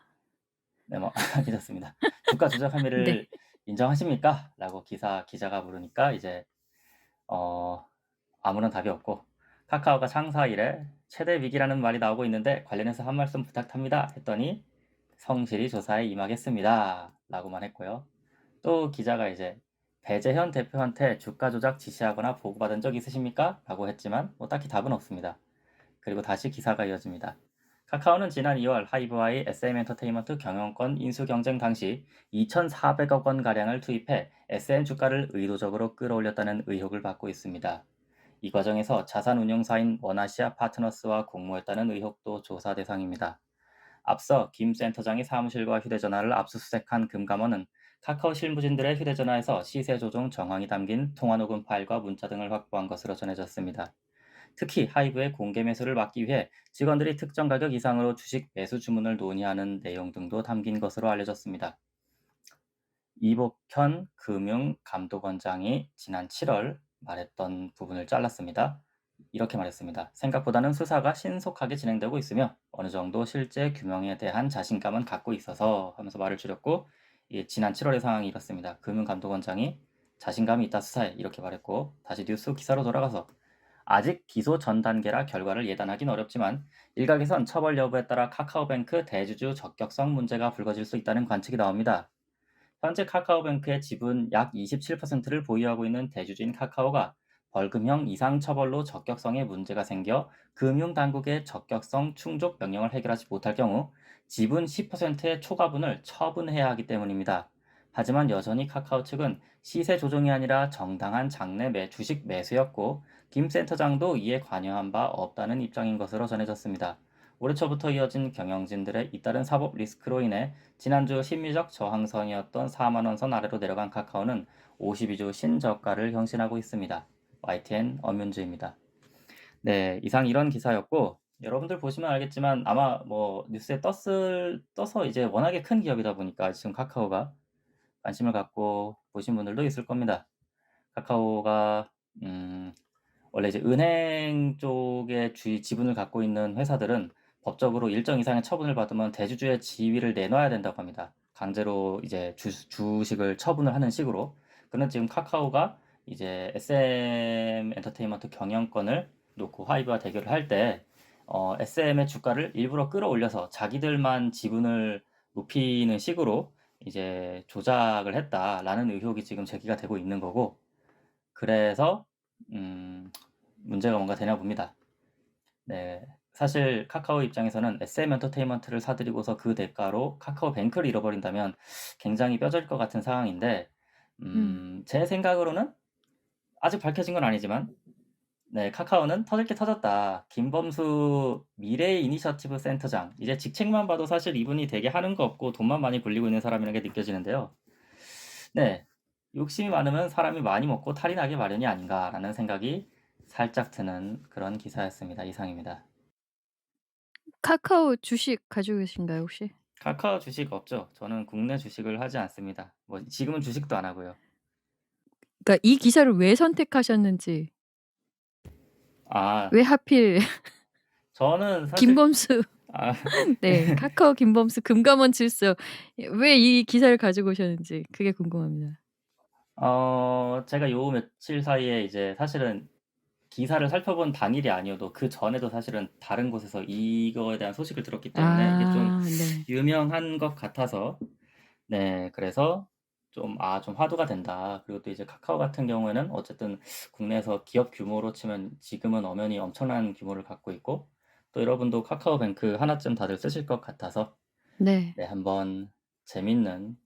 네, 뭐, 괜찮습니다. 주가 조작
네.
혐의를 인정하십니까? 라고 기자가 물으니까 이제, 어, 아무런 답이 없고, 카카오가 창사 이래 최대 위기라는 말이 나오고 있는데 관련해서 한 말씀 부탁합니다. 했더니 성실히 조사에 임하겠습니다. 라고만 했고요. 또 기자가 이제 배재현 대표한테 주가 조작 지시하거나 보고받은 적 있으십니까? 라고 했지만 뭐 딱히 답은 없습니다. 그리고 다시 기사가 이어집니다. 카카오는 지난 2월 하이브와의 SM엔터테인먼트 경영권 인수 경쟁 당시 2,400억 원가량을 투입해 SM 주가를 의도적으로 끌어올렸다는 의혹을 받고 있습니다. 이 과정에서 자산운용사인 원아시아 파트너스와 공모했다는 의혹도 조사 대상입니다. 앞서 김 센터장의 사무실과 휴대전화를 압수수색한 금감원은 카카오 실무진들의 휴대전화에서 시세 조정 정황이 담긴 통화녹음 파일과 문자 등을 확보한 것으로 전해졌습니다. 특히 하이브의 공개 매수를 막기 위해 직원들이 특정 가격 이상으로 주식 매수 주문을 논의하는 내용 등도 담긴 것으로 알려졌습니다. 이복현 금융감독원장이 지난 7월 말했던 부분을 잘랐습니다. 이렇게 말했습니다. 생각보다는 수사가 신속하게 진행되고 있으며 어느 정도 실제 규명에 대한 자신감은 갖고 있어서 하면서 말을 줄였고 지난 7월의 상황이 이렇습니다. 금융감독원장이 자신감이 있다 수사에 이렇게 말했고 다시 뉴스 기사로 돌아가서 아직 기소 전 단계라 결과를 예단하긴 어렵지만 일각에선 처벌 여부에 따라 카카오뱅크 대주주 적격성 문제가 불거질 수 있다는 관측이 나옵니다. 현재 카카오뱅크의 지분 약 27%를 보유하고 있는 대주주인 카카오가 벌금형 이상 처벌로 적격성에 문제가 생겨 금융당국의 적격성 충족 명령을 해결하지 못할 경우 지분 10%의 초과분을 처분해야 하기 때문입니다. 하지만 여전히 카카오 측은 시세 조정이 아니라 정당한 장내 주식 매수였고 김 센터장도 이에 관여한 바 없다는 입장인 것으로 전해졌습니다. 올해 초부터 이어진 경영진들의 잇따른 사법 리스크로 인해 지난주 심리적 저항선이었던 4만 원 선 아래로 내려간 카카오는 52주 신저가를 경신하고 있습니다. YTN 엄윤주입니다. 네, 이상 이런 기사였고 여러분들 보시면 알겠지만 아마 뭐 뉴스에 떠서 이제 워낙에 큰 기업이다 보니까 지금 카카오가 관심을 갖고 보신 분들도 있을 겁니다. 카카오가 원래 이제 은행 쪽에 지분을 갖고 있는 회사들은 법적으로 일정 이상의 처분을 받으면 대주주의 지위를 내놔야 된다고 합니다. 강제로 이제 주식을 처분을 하는 식으로. 그런데 지금 카카오가 이제 SM 엔터테인먼트 경영권을 놓고 하이브와 대결을 할 때, SM의 주가를 일부러 끌어올려서 자기들만 지분을 높이는 식으로 이제 조작을 했다라는 의혹이 지금 제기가 되고 있는 거고, 그래서, 문제가 뭔가 되나 봅니다. 네. 사실 카카오 입장에서는 SM 엔터테인먼트를 사들이고서 그 대가로 카카오뱅크를 잃어버린다면 굉장히 뼈저릴 것 같은 상황인데, 제 생각으로는 아직 밝혀진 건 아니지만, 네, 카카오는 터질 게 터졌다. 김범수 미래 이니셔티브 센터장. 이제 직책만 봐도 사실 이분이 되게 하는 거 없고 돈만 많이 굴리고 있는 사람이라는 게 느껴지는데요. 네. 욕심이 많으면 사람이 많이 먹고 탈이 나기 마련이 아닌가라는 생각이 살짝 드는 그런 기사였습니다. 이상입니다.
카카오 주식 가지고 계신가요 혹시?
카카오 주식 없죠. 저는 국내 주식을 하지 않습니다. 뭐 지금은 주식도 안 하고요.
그러니까 이 기사를 왜 선택하셨는지,
아
왜 하필
저는 사실
김범수
아
네. 카카오 김범수 금감원 질서, 왜 이 기사를 가지고 오셨는지 그게 궁금합니다.
제가 요 며칠 사이에 이제 사실은 기사를 살펴본 당일이 아니어도 그전에도 사실은 다른 곳에서 이거에 대한 소식을 들었기 때문에 이게 좀
아 네.
유명한 것 같아서 네 그래서 좀 화두가 된다. 그리고 또 이제 카카오 같은 경우에는 어쨌든 국내에서 기업 규모로 치면 지금은 엄연히 엄청난 규모를 갖고 있고 또 여러분도 카카오뱅크 하나쯤 다들 쓰실 것 같아서
네.
네 한번 재밌는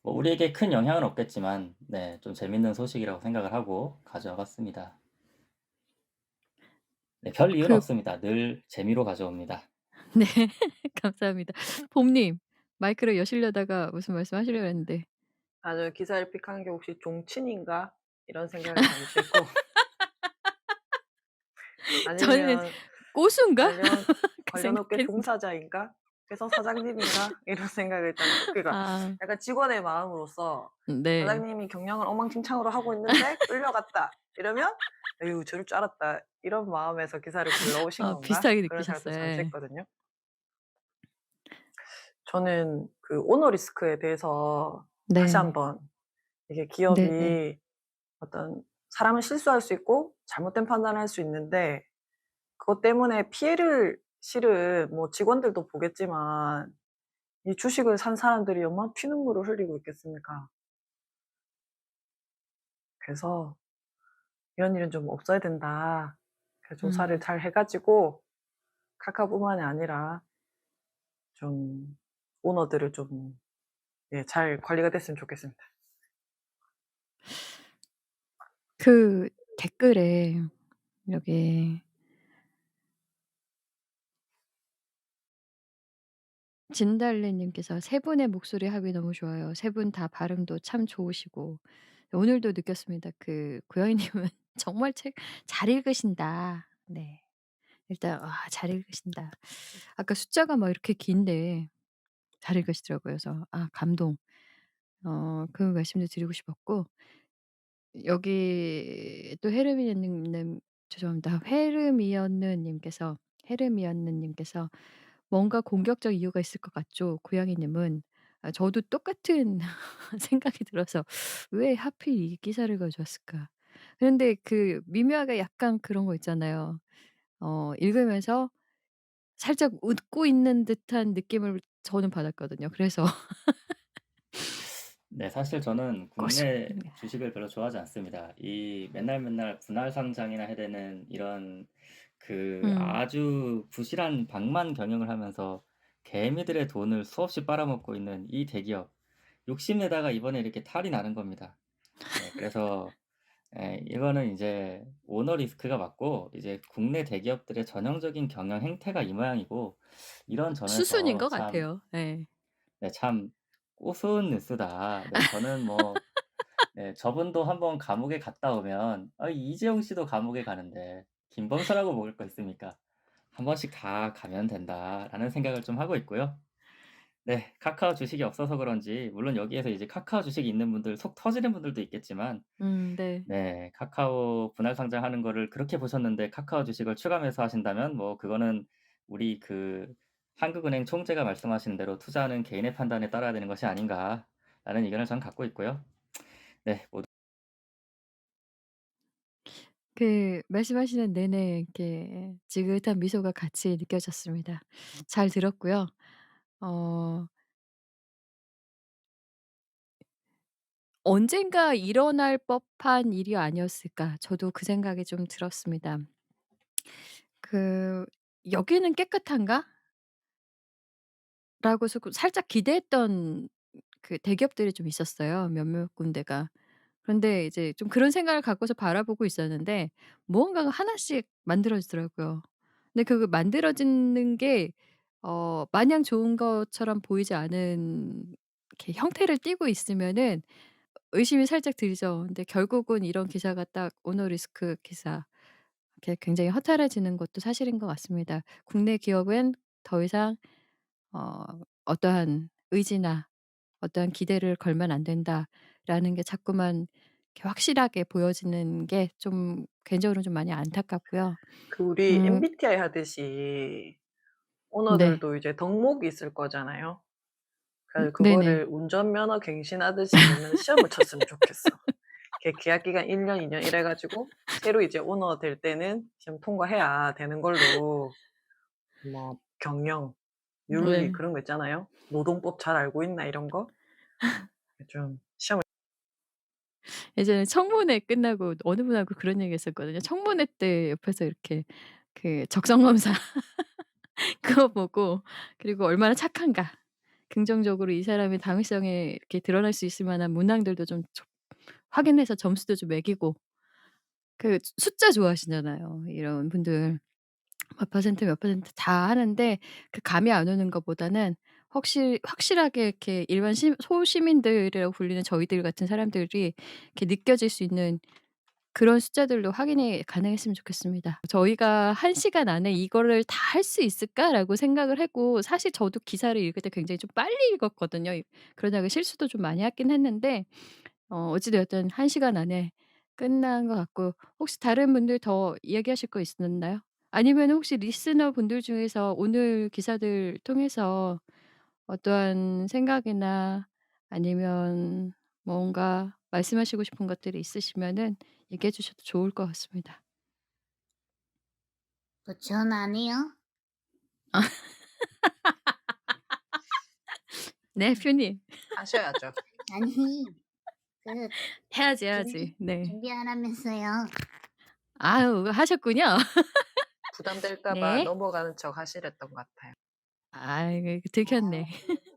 우리에게 큰 영향은 없겠지만 네 좀 재밌는 소식이라고 생각을 하고 가져와 봤습니다. 네 별 이유는
그
없습니다. 늘 재미로 가져옵니다.
네. 감사합니다. 봄님 마이크를 여시려다가 무슨 말씀하시려고 했는데.
아주 기사를 픽한 게 '혹시 종친인가?' 이런 생각을 잠시 했고
저는
아니면
'고수인가?'
관련
그
관련 업계
생각했는데.
종사자인가? 회사 사장님인가? 이런 생각을 일단 그러니까
아
약간 직원의 마음으로서
네.
사장님이 경영을 엉망진창으로 하고 있는데 끌려갔다 이러면 '에휴 저럴 줄 알았다.' 이런 마음에서 기사를 불러오신 건가?
비슷하게
그런 생각도
느끼셨어요.
잠시
예.
했거든요. 저는 그 오너 리스크에 대해서 다시
네.
한번 이게
네네.
기업이 어떤 사람은 실수할 수 있고 잘못된 판단을 할 수 있는데 그것 때문에 피해를 실은 뭐 직원들도 보겠지만 이 주식을 산 사람들이 얼마나 피눈물을 흘리고 있겠습니까. 그래서 '이런 일은 좀 없어야 된다.' 그 조사를
음.
잘 해 가지고 카카오뿐만이 아니라 좀 오너들을 좀 예 잘 관리가 됐으면 좋겠습니다.
그 댓글에 여기 진달래 님께서 "세 분의 목소리 합이 너무 좋아요. 세 분 다 발음도 참 좋으시고." 오늘도 느꼈습니다. 그 고양이 님은 정말 책 잘 읽으신다. 네. 일단 잘 읽으신다. 아까 숫자가 막 이렇게 긴데 잘 읽으시더라고요. 그래서 감동. 그 말씀도 드리고 싶었고, 여기 또 헤르미언느 님 죄송합니다. 헤르미언느님께서 "뭔가 공격적 이유가 있을 것 같죠." 고양이 님은. 저도 똑같은 생각이 들어서 '왜 하필 이 기사를 가져왔을까?' 그런데 그 미묘하게 약간 그런 거 있잖아요. 읽으면서 살짝 웃고 있는 듯한 느낌을 저는 받았거든요. 그래서
네 사실 저는
고수
국내 주식을 별로 좋아하지 않습니다. 이 맨날 맨날 분할 상장이나 해야 되는 이런 그
음.
아주 부실한 방만 경영을 하면서 개미들의 돈을 수없이 빨아먹고 있는 이 대기업 욕심내다가 이번에 이렇게 탈이 나는 겁니다. 네 그래서 이거는 이제 오너 리스크가 맞고 이제 국내 대기업들의 전형적인 경영 행태가 이 모양이고 이런
수순인
점에서
것
참
같아요. 예.
네 참 "꼬스운 뉴스다." 네 저는 뭐 네 저분도 한번 감옥에 갔다 오면 이재용 씨도 감옥에 가는데 김범수라고 먹을 거 있습니까? '한 번씩 다 가면 된다.'라는 생각을 좀 하고 있고요. 네 카카오 주식이 없어서 그런지 물론 여기에서 이제 카카오 주식이 있는 분들 속 터지는 분들도 있겠지만
네.
네. 카카오 분할 상장하는 거를 그렇게 보셨는데 카카오 주식을 추가 매수하신다면 뭐 그거는 우리 그 한국은행 총재가 말씀하신 대로 '투자하는 개인의 판단에 따라야 되는 것이 아닌가.'라는 의견을 저는 갖고 있고요. 네. 모두
그 말씀하시는 내내 이렇게 지긋한 미소가 같이 느껴졌습니다. 잘 들었고요. 어 '언젠가 일어날 법한 일이 아니었을까.' 저도 그 생각이 좀 들었습니다. 그 '여기는 깨끗한가?' 라고 조금 살짝 기대했던 그 대기업들이 좀 있었어요, 몇몇 군데가. 그런데 이제 좀 그런 생각을 갖고서 바라보고 있었는데 무언가가 하나씩 만들어지더라고요. 근데 그 만들어지는 게 마냥 좋은 것처럼 보이지 않은 이렇게 형태를 띠고 있으면은 의심이 살짝 들죠. 근데 결국은 이런 기사가 딱 오너 리스크 기사, 이렇게 굉장히 허탈해지는 것도 사실인 것 같습니다. 국내 기업은 더 이상 어 어떠한 의지나 어떠한 기대를 걸면 안 된다라는 게 자꾸만 이렇게 확실하게 보여지는 게 좀 개인적으로는 좀 많이 안타깝고요.
그 우리
음
MBTI 하듯이
네.
오너들도 이제 덕목이 있을 거잖아요. 그래서
네네.
그거를 운전면허 갱신하듯이 얘는 시험을 쳤으면 좋겠어. 걔 계약 기간 1 년, 2년 이래 가지고 새로 이제 오너 될 때는 시험 통과해야 되는 걸로 뭐 경영, 윤리
네.
그런 거 있잖아요. 노동법 잘 알고 있나 이런 거 좀 시험을
예전에 청문회 끝나고 어느 분하고 그런 얘기 했었거든요. 청문회 때 옆에서 이렇게 그 적성검사 그거 보고 그리고 얼마나 착한가. 긍정적으로 이 사람의 당위성에 이렇게 드러날 수 있을 만한 문항들도 좀 확인해서 점수도 좀 매기고 그 숫자 좋아하시잖아요, 이런 분들. 몇 퍼센트 다 하는데 그 감이 안 오는 것보다는 확실하게 이렇게 일반 소시민들이라고 불리는 저희들 같은 사람들이 이렇게 느껴질 수 있는 그런 숫자들로 확인이 가능했으면 좋겠습니다. 저희가 '한 시간 안에 이거를 다 할 수 있을까?'라고 생각을 하고 사실 저도 기사를 읽을 때 굉장히 좀 빨리 읽었거든요. 그러다가 실수도 좀 많이 하긴 했는데 어찌 되었든 1 시간 안에 끝난 것 같고 혹시 다른 분들 더 이야기하실 거 있었나요? 아니면은 혹시 리스너 분들 중에서 오늘 기사들 통해서 어떠한 생각이나 아니면 뭔가 말씀하시고 싶은 것들이 있으시면은 얘기해 주셔도 좋을 것 같습니다.
뭐 전 안 해요.
네 표님.
하셔야죠.
아니 그
해야지,
준비
해야지. 네.
준비하라면서요.
아유 하셨군요.
부담될까 봐
네.
넘어가는 척 하시랬던 것 같아요.
아이고 들켰네.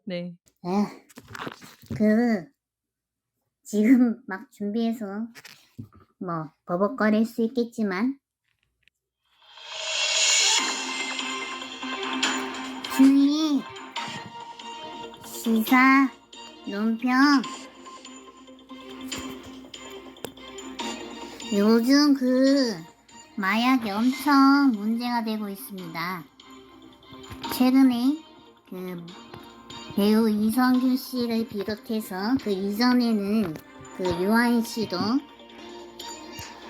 네.
에 그 지금 막 준비해서 뭐 버벅거릴 수 있겠지만 주위 시사 논평 요즘 그 마약이 엄청 문제가 되고 있습니다. 최근에 그 배우 이성균 씨를 비롯해서 그 이전에는 그 유아인 씨도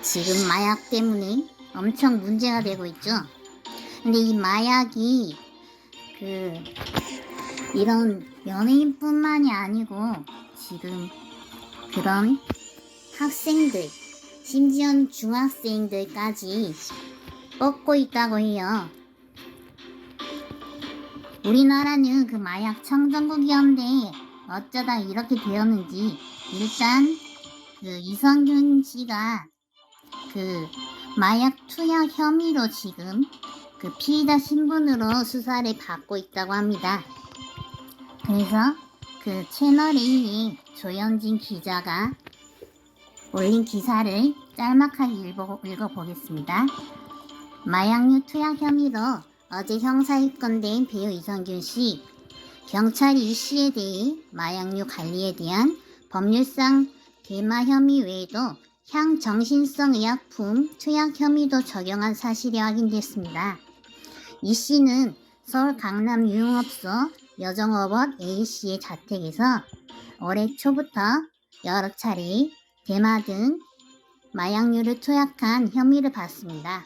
지금 마약 때문에 엄청 문제가 되고 있죠. 근데 이 마약이 그 이런 연예인뿐만이 아니고 지금 그런 학생들, 심지어는 중학생들까지 뻗고 있다고 해요. 우리나라는 그 마약 청정국이었는데 어쩌다 이렇게 되었는지 일단 그 이성균 씨가 그 마약 투약 혐의로 지금 그 피의자 신분으로 수사를 받고 있다고 합니다. 그래서 그 채널A의 조현진 기자가 올린 기사를 짤막하게 읽어보겠습니다. 마약류 투약 혐의로 어제 형사 입건된 배우 이성균 씨, 경찰이 이 씨에 대해 마약류 관리에 대한 법률상 대마 혐의 외에도 향정신성 의약품 투약 혐의도 적용한 사실이 확인됐습니다. 이 씨는 서울 강남 유흥업소 여정업원 A씨의 자택에서 올해 초부터 여러 차례 대마 등 마약류를 투약한 혐의를 받습니다.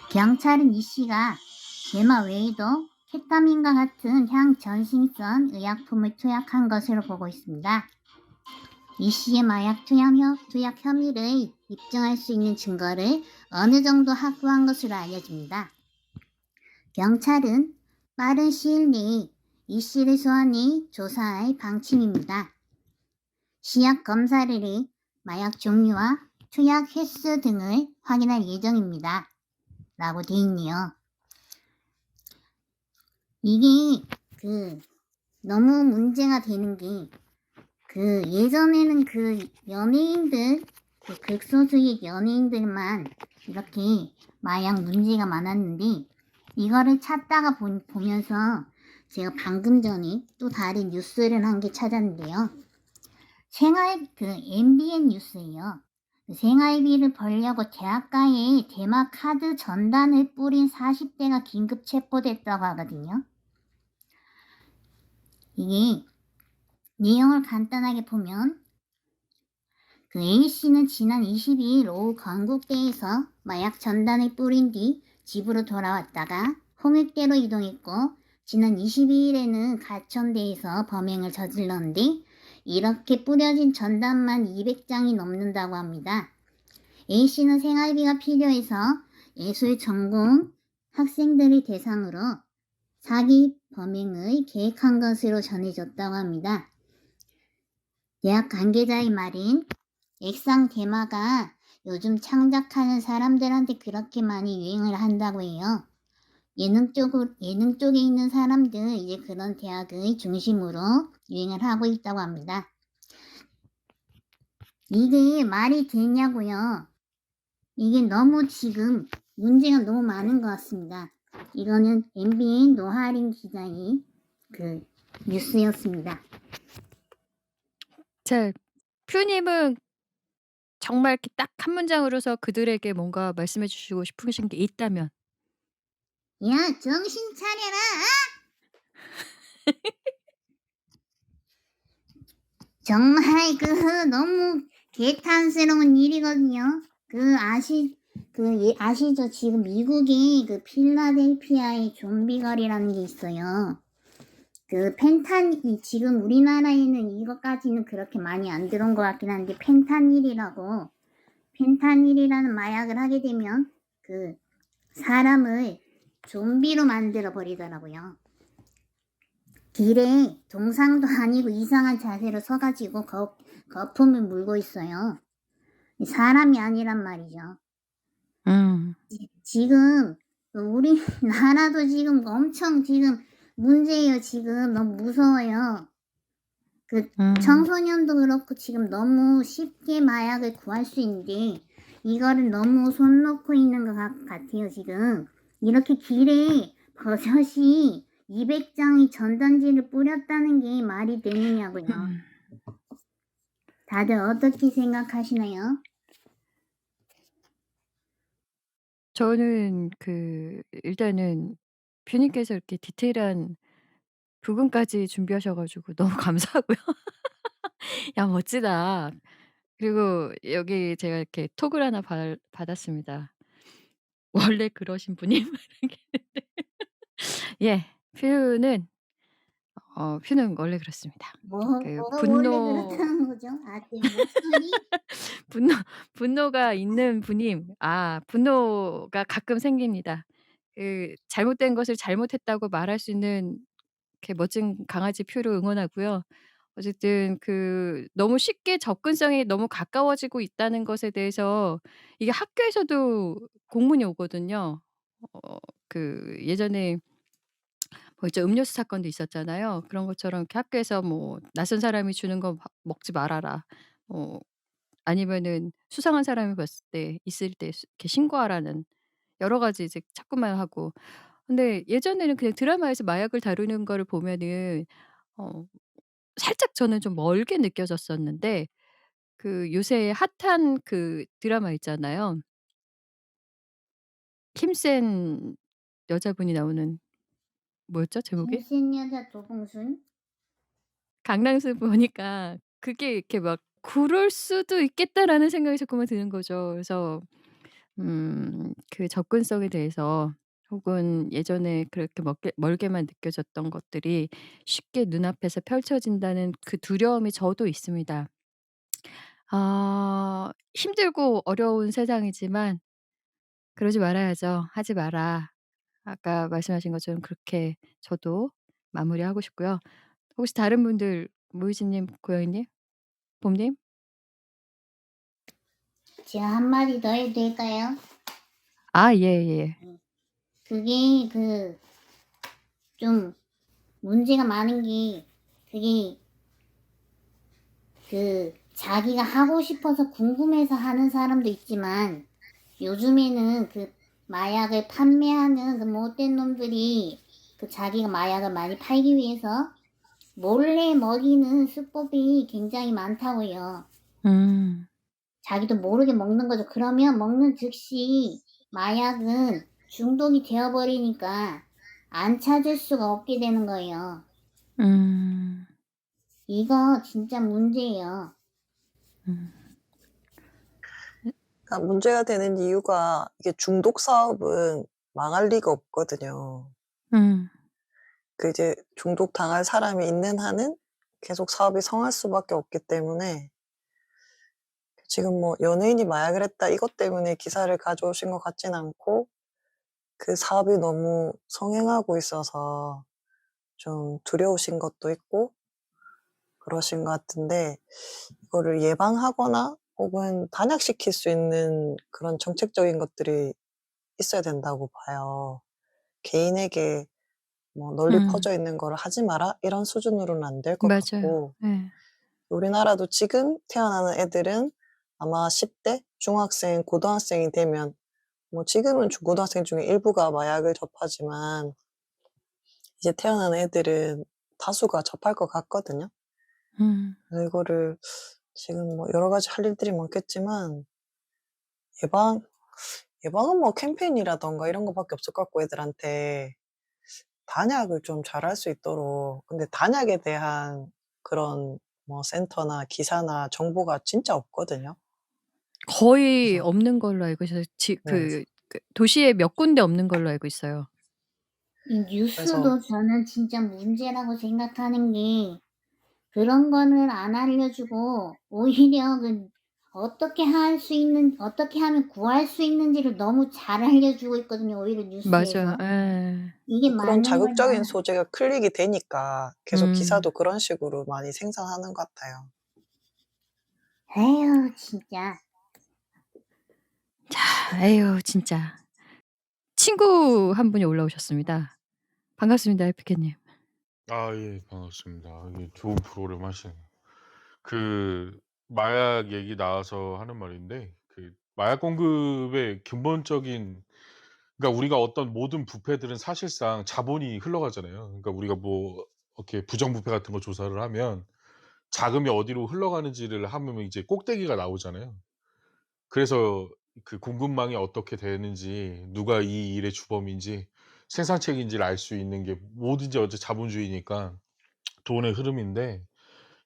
경찰은 이 씨가 대마 외에도 케타민과 같은 향전신성 의약품을 투약한 것으로 보고 있습니다. 이 씨의 마약 투약 혐의를 입증할 수 있는 증거를 어느 정도 확보한 것으로 알려집니다. 경찰은 빠른 시일 내에 이 씨를 소환해 조사할 방침입니다. 시약 검사를 해 마약 종류와 투약 횟수 등을 확인할 예정입니다. 라고 돼 있네요. 이게 너무 문제가 되는 게 예전에는 연예인들 극소수의 연예인들만 이렇게 마약 문제가 많았는데 이거를 찾다가 보면서 제가 방금 전에 또 다른 뉴스를 한 개 찾았는데요. MBN 뉴스예요. 생활비를 벌려고 대학가에 대마 카드 전단을 뿌린 40대가 긴급 체포됐다고 하거든요. 이게 내용을 간단하게 보면 그 A씨는 지난 22일 오후 건국대에서 마약 전단을 뿌린 뒤 집으로 돌아왔다가 홍익대로 이동했고 지난 22일에는 가천대에서 범행을 저질렀는데 이렇게 뿌려진 전단만 200장이 넘는다고 합니다. A씨는 생활비가 필요해서 예술 전공 학생들을 대상으로 사기 범행을 계획한 것으로 전해졌다고 합니다. 대학 관계자의 말인 액상 대마가 요즘 창작하는 사람들한테 그렇게 많이 유행을 한다고 해요. 예능 쪽에 있는 사람들 이제 그런 대학의 중심으로 유행을 하고 있다고 합니다. 이게 말이 되냐고요. 이게 너무 지금 문제가 너무 많은 것 같습니다. 이거는 MBN 노하린 기자의 그 뉴스였습니다.
자, 퓨님은 정말 이렇게 딱 한 문장으로서 그들에게 뭔가 말씀해 주시고 싶으신 게 있다면?
야, 정신 차려라! 정말 너무 개탄스러운 일이거든요. 아시죠? 지금 미국이 그 필라델피아의 좀비 거리라는 게 있어요. 지금 우리나라에는 이것까지는 그렇게 많이 안 들어온 것 같긴 한데, 펜타닐이라는 마약을 하게 되면 사람을 좀비로 만들어 버리더라고요. 길에 동상도 아니고 이상한 자세로 서가지고 거품을 물고 있어요. 사람이 아니란 말이죠. 지금 우리나라도 지금 엄청 지금 문제예요. 지금 너무 무서워요. 청소년도 그렇고 지금 너무 쉽게 마약을 구할 수 있는데 이거를 너무 손 놓고 있는 것 같아요. 지금 이렇게 길에 버섯이 200장의 전단지를 뿌렸다는 게 말이 되느냐고요. 다들 어떻게 생각하시나요?
저는 일단은 뷰님께서 이렇게 디테일한 부분까지 준비하셔 가지고 너무 감사하고요. 야, 멋지다. 그리고 여기 제가 이렇게 톡을 하나 받았습니다. "원래 그러신 분임?" 이렇게 했는데 예. 퓨는 퓨는 원래 그렇습니다.
뭐가 원래 그렇다는 거죠? 제 목소리?
분노가 있는 분임. 분노가 가끔 생깁니다. 잘못된 것을 잘못했다고 말할 수 있는 이렇게 멋진 강아지 퓨를 응원하고요. 어쨌든 너무 쉽게 접근성이 너무 가까워지고 있다는 것에 대해서 이게 학교에서도 공문이 오거든요. 예전에 뭐 있죠. 음료수 사건도 있었잖아요. 그런 것처럼 이렇게 학교에서 뭐 "낯선 사람이 주는 거 먹지 말아라." 뭐 아니면은 "수상한 사람이 있을 때 이렇게 신고하라."는 여러 가지 이제 자꾸만 하고. 근데 예전에는 그냥 드라마에서 마약을 다루는 거를 보면은 어 살짝 저는 좀 멀게 느껴졌었는데 요새 핫한 드라마 있잖아요. 힘센 여자분이 나오는, 뭐였죠 제목이?
힘센 여자 도봉순?
강낭스 보니까 그게 이렇게 막 '그럴 수도 있겠다.'라는 생각이 자꾸만 드는 거죠. 그래서 접근성에 대해서 혹은 예전에 그렇게 멀게만 느껴졌던 것들이 쉽게 눈앞에서 펼쳐진다는 그 두려움이 저도 있습니다. 힘들고 어려운 세상이지만 그러지 말아야죠. 하지 마라. 아까 말씀하신 것처럼 그렇게 저도 마무리하고 싶고요. 혹시 다른 분들, 무이지 님, 고양이 님, 봄님?
제가 한마디 더 해도 될까요?
예예.
그게 좀 문제가 많은 게 자기가 하고 싶어서 궁금해서 하는 사람도 있지만 요즘에는 마약을 판매하는 못된 놈들이 자기가 마약을 많이 팔기 위해서 몰래 먹이는 수법이 굉장히 많다고요. 자기도 모르게 먹는 거죠. 그러면 먹는 즉시 마약은 중독이 되어버리니까 안 찾을 수가 없게 되는 거예요.
음.
이거 진짜 문제예요.
음.
그러니까 문제가 되는 이유가 이게 중독 사업은 망할 리가 없거든요.
음.
그 이제 중독당할 사람이 있는 한은 계속 사업이 성할 수밖에 없기 때문에 지금 뭐 연예인이 마약을 했다 이것 때문에 기사를 가져오신 것 같진 않고 그 사업이 너무 성행하고 있어서 좀 두려우신 것도 있고 그러신 것 같은데 이거를 예방하거나 혹은 단약시킬 수 있는 그런 정책적인 것들이 있어야 된다고 봐요. 개인에게 뭐 널리
음.
퍼져 있는 거를 "하지 마라." 이런 수준으로는 안 될 것
맞아요.
같고
예.
우리나라도 지금 태어나는 애들은 아마 10대 중학생, 고등학생이 되면 뭐 지금은 중고등학생 중에 일부가 마약을 접하지만 이제 태어나는 애들은 다수가 접할 것 같거든요.
음.
그래서 이거를 지금 뭐 여러 가지 할 일들이 많겠지만 예방 예방은 뭐 캠페인이라든가 이런 거밖에 없을 것 같고 애들한테 단약을 좀 잘할 수 있도록 근데 단약에 대한 그런 뭐 센터나 기사나 정보가 진짜 없거든요.
거의
그래서
없는 걸로 알고 있어요.
네.
그 도시에 몇 군데 없는 걸로 알고 있어요.
이
그래서
뉴스도 저는 진짜 문제라고 생각하는 게 그런 거는 안 알려주고 오히려 그 어떻게 하면 구할 수 있는지를 너무 잘 알려주고 있거든요, 오히려
맞아요.
뉴스에서.
예.
이게
그런
맞는
자극적인
거냐.
소재가 클릭이 되니까 계속
음.
기사도 그런 식으로 많이 생산하는 것 같아요.
에휴 진짜.
자 에휴 진짜. 친구 한 분이 올라오셨습니다. 반갑습니다, 에피케 님.
아 예 반갑습니다. 이게 좋은 프로그램 하시네요. 그 마약 얘기 나와서 하는 말인데 그 마약 공급의 근본적인 그러니까 우리가 어떤 모든 부패들은 사실상 자본이 흘러가잖아요. 그러니까 우리가 뭐 이렇게 부정부패 같은 거 조사를 하면 자금이 어디로 흘러가는지를 하면 이제 꼭대기가 나오잖아요. 그래서 그 공급망이 어떻게 되는지 누가 이 일의 주범인지 생산책인지를 알 수 있는 게 뭐든지 어째 자본주의니까 돈의 흐름인데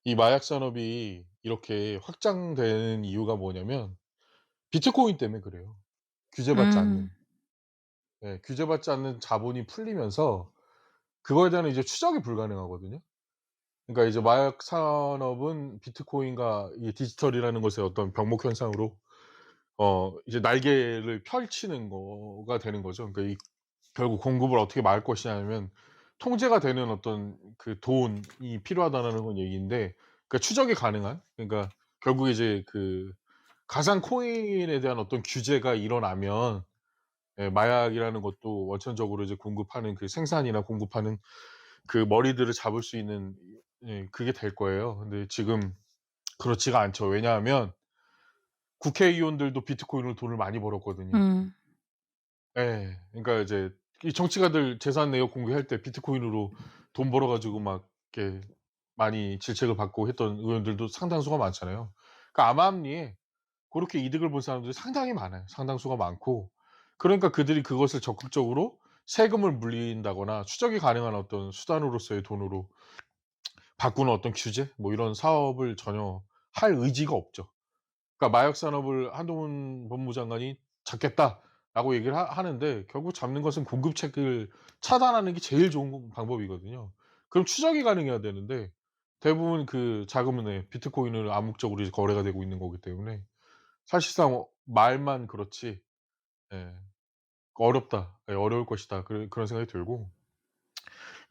이 마약 산업이 이렇게 확장되는 이유가 뭐냐면 비트코인 때문에 그래요. 규제받지 않는.
음.
예 규제받지 않는 자본이 풀리면서 그거에 대한 이제 추적이 불가능하거든요. 그러니까 이제 마약 산업은 비트코인과 이 디지털이라는 것의 어떤 병목 현상으로 이제 날개를 펼치는 거가 되는 거죠. 그러니까 이 결국 공급을 어떻게 막을 것이냐면 통제가 되는 어떤 그 돈이 필요하다라는 건 얘기인데 그러니까 추적이 가능한 그러니까 결국에 이제 그 가상 코인에 대한 어떤 규제가 일어나면 예 마약이라는 것도 원천적으로 이제 공급하는 그 생산이나 공급하는 그 머리들을 잡을 수 있는 예 그게 될 거예요. 근데 지금 그렇지가 않죠. 왜냐하면 국회의원들도 비트코인으로 돈을 많이 벌었거든요.
음.
예. 그러니까 이제 이 정치가들 재산 내역 공개할 때 비트코인으로 돈 벌어 가지고 막 이렇게 많이 질책을 받고 했던 의원들도 상당수가 많잖아요. 그러니까 암암리에 고렇게 이득을 본 사람들이 상당히 많아요. 상당수가 많고 그러니까 그들이 그것을 적극적으로 세금을 물린다거나 추적이 가능한 어떤 수단으로서의 돈으로 바꾸는 어떤 규제 뭐 이런 사업을 전혀 할 의지가 없죠. 그러니까 마약 산업을 한동훈 법무장관이 "잡겠다."라고 얘기를 하는데 결국 잡는 것은 공급책을 차단하는 게 제일 좋은 방법이거든요. 그럼 추적이 가능해야 되는데 대부분 그 자금은 예 비트코인으로 암묵적으로 이제 거래가 되고 있는 거기 때문에 사실상 말만 그렇지 예 '어렵다. 예 어려울 것이다.' 그런 생각이 들고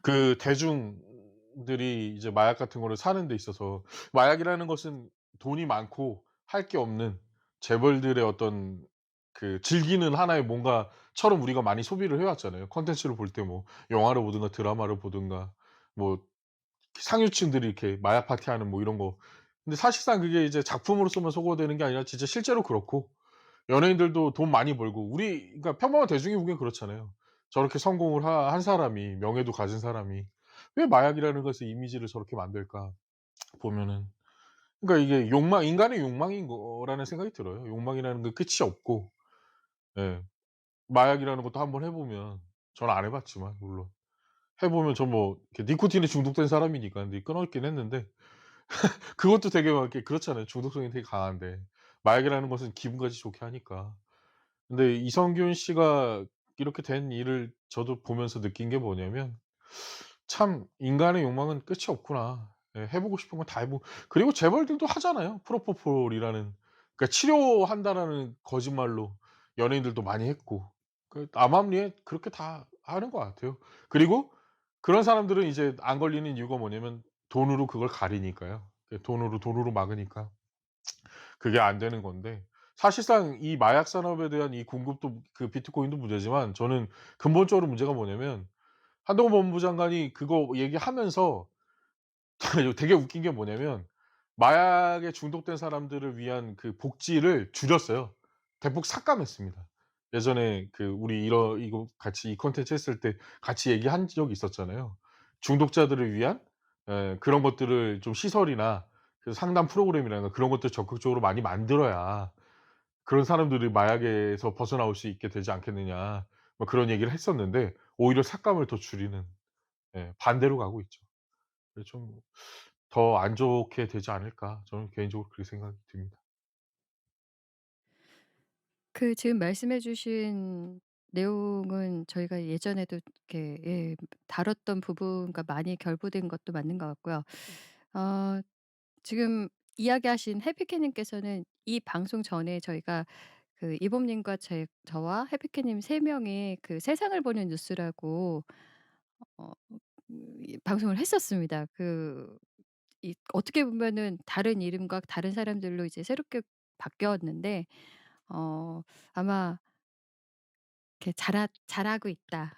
그 대중들이 이제 마약 같은 거를 사는 데 있어서 마약이라는 것은 돈이 많고 할 게 없는 재벌들의 어떤 그 즐기는 하나의 뭔가처럼 우리가 많이 소비를 해 왔잖아요. 콘텐츠를 볼 때 뭐 영화를 보든가 드라마를 보든가 뭐 상류층들이 이렇게 마약 파티하는 뭐 이런 거. 근데 사실상 그게 이제 작품으로서만 소거되는 게 아니라 진짜 실제로 그렇고 연예인들도 돈 많이 벌고 우리 그러니까 평범한 대중이 보기엔 그렇잖아요. 저렇게 성공을 한 사람이 명예도 가진 사람이 '왜 마약이라는 것의 이미지를 저렇게 만들까?' 보면은 그러니까 이게 욕망 인간의 욕망인 거라는 생각이 들어요. 욕망이라는 게 끝이 없고 예. 마약이라는 것도 한번 해 보면 저는 안 해 봤지만 물론 해 보면 저 뭐 이렇게 니코틴에 중독된 사람이니까 근데 끊었긴 했는데 그것도 되게 막 이렇게 그렇잖아요. 중독성이 되게 강한데. 마약이라는 것은 기분까지 좋게 하니까. 근데 이성균 씨가 이렇게 된 일을 저도 보면서 느낀 게 뭐냐면 '참 인간의 욕망은 끝이 없구나.' 예, 해 보고 싶은 건 다 해 보고 그리고 재벌들도 하잖아요. 프로포폴이라는 그러니까 치료한다라는 거짓말로 연예인들도 많이 했고 그 암암리에 그렇게 다 하는 것 같아요. 그리고 그런 사람들은 이제 안 걸리는 이유가 뭐냐면 돈으로 그걸 가리니까요. 그 돈으로 막으니까 그게 안 되는 건데 사실상 이 마약 산업에 대한 이 공급도 그 비트코인도 문제지만 저는 근본적으로 문제가 뭐냐면 한동훈 법무부 장관이 그거 얘기하면서 되게 웃긴 게 뭐냐면 마약에 중독된 사람들을 위한 그 복지를 줄였어요. 대폭 삭감했습니다. 예전에 그 우리 이거 같이 이 콘텐츠 했을 때 같이 얘기한 적이 있었잖아요. 중독자들을 위한 그런 것들을 좀 시설이나 그 상담 프로그램이라든가 그런 것들 적극적으로 많이 만들어야 그런 사람들이 마약에서 벗어나올 수 있게 되지 않겠느냐. 뭐 그런 얘기를 했었는데 오히려 삭감을 더 줄이는 반대로 가고 있죠. 그래서 좀 '더 안 좋게 되지 않을까.' 저는 개인적으로 그렇게 생각이 듭니다.
그 지금 말씀해 주신 내용은 저희가 예전에도 이렇게 다뤘던 부분과 많이 결부된 것도 맞는 것 같고요. 어 지금 이야기하신 해피캐 님께서는 이 방송 전에 저희가 그 이봄 님과 저와 해피캐 님 3 명이 그 세상을 보는 뉴스라고 어 이 방송을 했었습니다. 어떻게 보면은 다른 이름과 다른 사람들로 이제 새롭게 바뀌었는데 아마 이렇게 "잘하고 있다."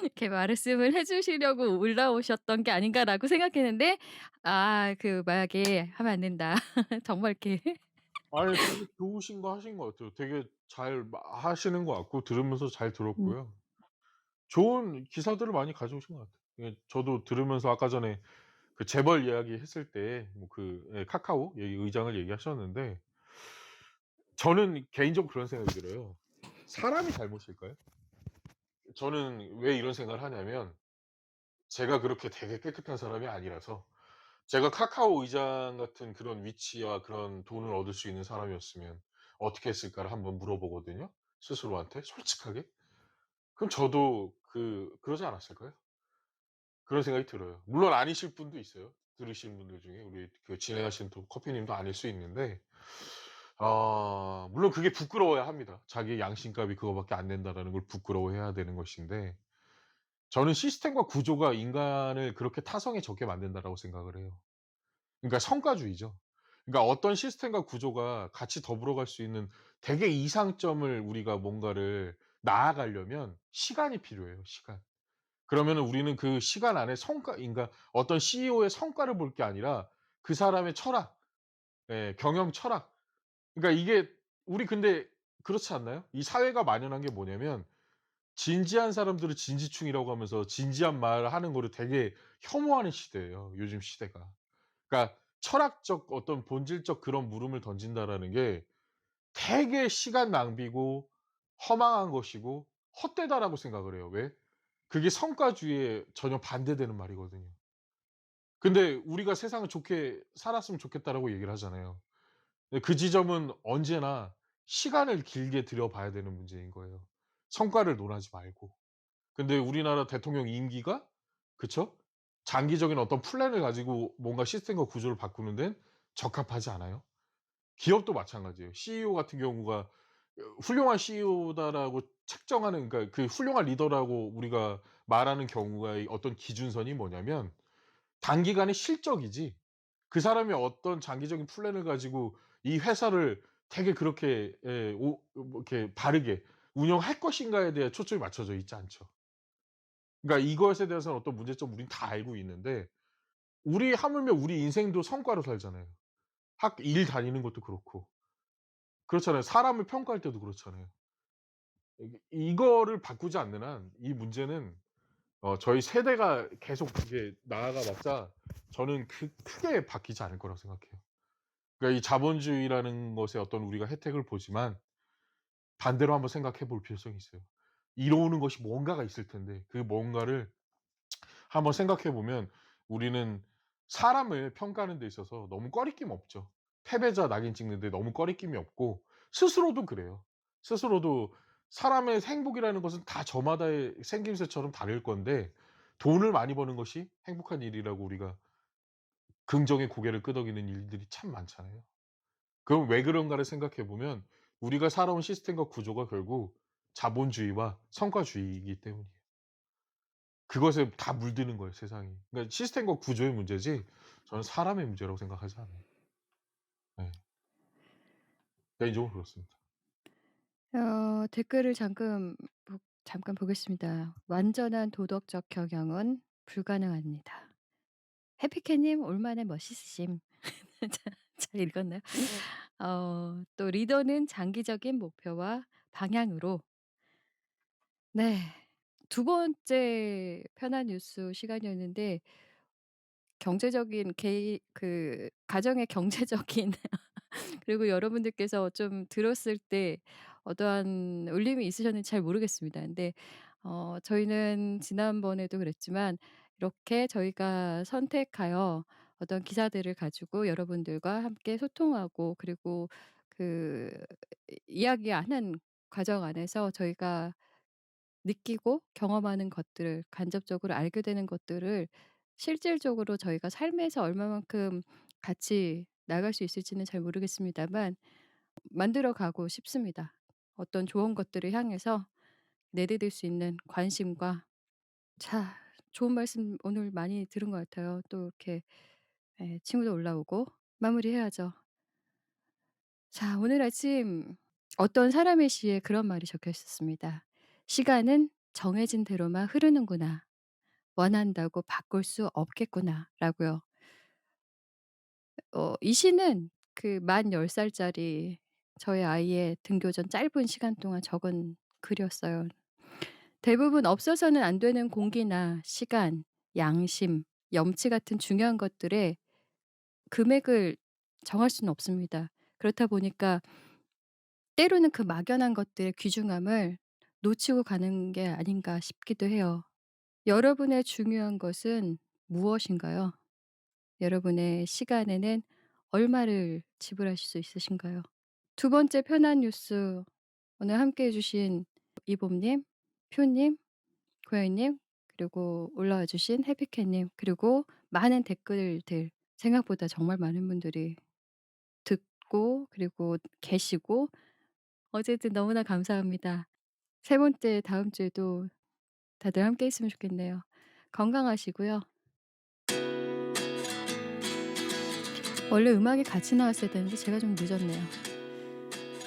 이렇게 말씀을 해 주시려고 올라오셨던 게 아닌가라고 생각했는데 그 만약에 하면 안 된다. 정말 이렇게
아니 되게 좋으신 거 하신 것 같아요. 되게 잘 하시는 것 같고 들으면서 잘
음.
들었고요. 좋은 기사들을 많이 가져오신 것 같아요. 예 저도 들으면서 아까 전에 그 재벌 이야기 했을 때 뭐 카카오 의장을 얘기하셨는데 저는 개인적으로 그런 생각이 들어요. 사람이 잘못일까요? 저는 왜 이런 생각을 하냐면 제가 그렇게 되게 깨끗한 사람이 아니라서 제가 카카오 의장 같은 그런 위치와 그런 돈을 얻을 수 있는 사람이었으면 어떻게 했을까를 한번 물어보거든요, 스스로한테 솔직하게. 그럼 저도 그러지 않았을까요? 그런 생각이 들어요. 물론 아니실 분도 있어요. 들으시는 분들 중에 우리 그 진행하시는 또 커피 님도 아닐 수 있는데 물론 그게 부끄러워야 합니다. 자기의 양심값이 그거밖에 안 된다라는 걸 부끄러워해야 되는 것인데 저는 시스템과 구조가 인간을 그렇게 타성에 적게 만든다라고 생각을 해요. 그러니까 성과주의죠. 그러니까 어떤 시스템과 구조가 같이 더불어 갈 수 있는 되게 이상점을 우리가 뭔가를 나아가려면 시간이 필요해요, 시간. 그러면은 우리는 그 시간 안에 그러니까 어떤 CEO의 성과를 볼 게 아니라 그 사람의 철학, 경영 철학. 그러니까 이게 우리 근데 그렇지 않나요? 이 사회가 만연한 게 뭐냐면 진지한 사람들을 진지충이라고 하면서 진지한 말을 하는 거를 되게 혐오하는 시대예요, 요즘 시대가. 그러니까 철학적 어떤 본질적 그런 물음을 던진다라는 게 되게 시간 낭비고 허망한 것이고 헛되다라고 생각을 해요. 왜? 그게 성과주의에 전혀 반대되는 말이거든요. 근데 우리가 '세상을 좋게 살았으면 좋겠다.'라고 얘기를 하잖아요. 근데 그 지점은 언제나 시간을 길게 들여봐야 되는 문제인 거예요. 성과를 논하지 말고. 근데 우리나라 대통령 임기가 그쵸? 장기적인 어떤 플랜을 가지고 뭔가 시스템과 구조를 바꾸는 데는 적합하지 않아요. 기업도 마찬가지예요. CEO 같은 경우가 훌륭한 CEO다라고 책정하는 그러니까 그 훌륭한 리더라고 우리가 말하는 경우가 어떤 기준선이 뭐냐면 단기간의 실적이지 그 사람이 어떤 장기적인 플랜을 가지고 이 회사를 되게 그렇게 뭐 이렇게 바르게 운영할 것인가에 대해 초점이 맞춰져 있지 않죠. 그러니까 이것에 대해서는 어떤 문제점 우린 다 알고 있는데 우리 하물며 우리 인생도 성과로 살잖아요. 일 다니는 것도 그렇고. 그렇잖아요. 사람을 평가할 때도 그렇잖아요. 이거를 바꾸지 않는 한 이 문제는 저희 세대가 계속 이게 나아가 봤자 저는 크게 바뀌지 않을 거라고 생각해요. 그러니까 이 자본주의라는 것에 어떤 우리가 혜택을 보지만 반대로 한번 생각해 볼 필요성이 있어요. 이로우는 것이 뭔가가 있을 텐데 그 뭔가를 한번 생각해 보면 우리는 사람을 평가하는 데 있어서 너무 꺼리낌 없죠. 패배자 낙인 찍는데 너무 꺼리낌이 없고 스스로도 그래요. 스스로도 사람의 행복이라는 것은 다 저마다의 생김새처럼 다를 건데 돈을 많이 버는 것이 행복한 일이라고 우리가 긍정의 고개를 끄덕이는 일들이 참 많잖아요. 그럼 왜 그런가를 생각해 보면 우리가 살아온 시스템과 구조가 결국 자본주의와 성과주의이기 때문이에요. 그것에 다 물드는 거예요, 세상이. 그러니까 시스템과 구조의 문제지 저는 사람의 문제라고 생각하지 않아요. 네. 개인적으로 그렇습니다.
댓글을 잠깐 보겠습니다. "완전한 도덕적 경영은 불가능합니다." 해피캣님 올만에 멋있으심. 잘 읽었나요? 또 "리더는 장기적인 목표와 방향으로." 네. 두 번째 편한 뉴스 시간이었는데 경제적인 가정의 경제적인 그리고 여러분들께서 좀 들었을 때 어떠한 울림이 있으셨는지 잘 모르겠습니다. 근데 저희는 지난번에도 그랬지만 이렇게 저희가 선택하여 어떤 기사들을 가지고 여러분들과 함께 소통하고 그리고 그 이야기하는 과정 안에서 저희가 느끼고 경험하는 것들을 간접적으로 알게 되는 것들을 실질적으로 저희가 삶에서 얼마만큼 같이 나갈 수 있을지는 잘 모르겠습니다만 만들어 가고 싶습니다. 어떤 좋은 것들을 향해서 내디딜 수 있는 관심과 자 좋은 말씀 오늘 많이 들은 것 같아요. 또 이렇게 침도 올라오고 마무리해야죠. 자 오늘 아침 어떤 사람의 시에 그런 말이 적혀 있었습니다. "시간은 정해진 대로만 흐르는구나. 원한다고 바꿀 수 없겠구나."라고요. 이 시는 만 10 살짜리 저의 아이의 등교 전 짧은 시간 동안 적은 글이었어요. 대부분 없어서는 안 되는 공기나 시간, 양심, 염치 같은 중요한 것들에 금액을 정할 수는 없습니다. 그렇다 보니까 때로는 그 막연한 것들의 귀중함을 놓치고 가는 게 아닌가 싶기도 해요. 여러분의 중요한 것은 무엇인가요? 여러분의 시간에는 얼마를 지불하실 수 있으신가요? 두 번째 편한 뉴스 오늘 함께 해 주신 이봄님, 표님, 고양이님 그리고 올라와 주신 해피캣님 그리고 많은 댓글들 생각보다 정말 많은 분들이 듣고 그리고 계시고 어쨌든 너무나 감사합니다. 세 번째 다음 주에도 다들 함께 했으면 좋겠네요. 건강하시고요. 원래 음악이 같이 나왔어야 되는데 제가 좀 늦었네요.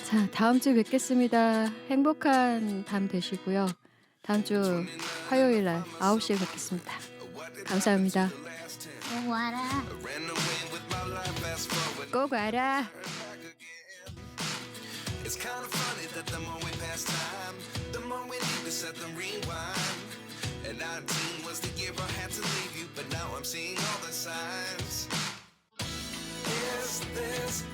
자 다음 주에 뵙겠습니다. 행복한 밤 되시고요. 다음 주 화요일 날 9 시에 뵙겠습니다. 감사합니다.
꼭 와라.
꼭 와라.
It's kind of funny that the more we pass time, the more we need to set the rewind. And 19 was the year I had to leave you, but now I'm seeing all the signs. Is this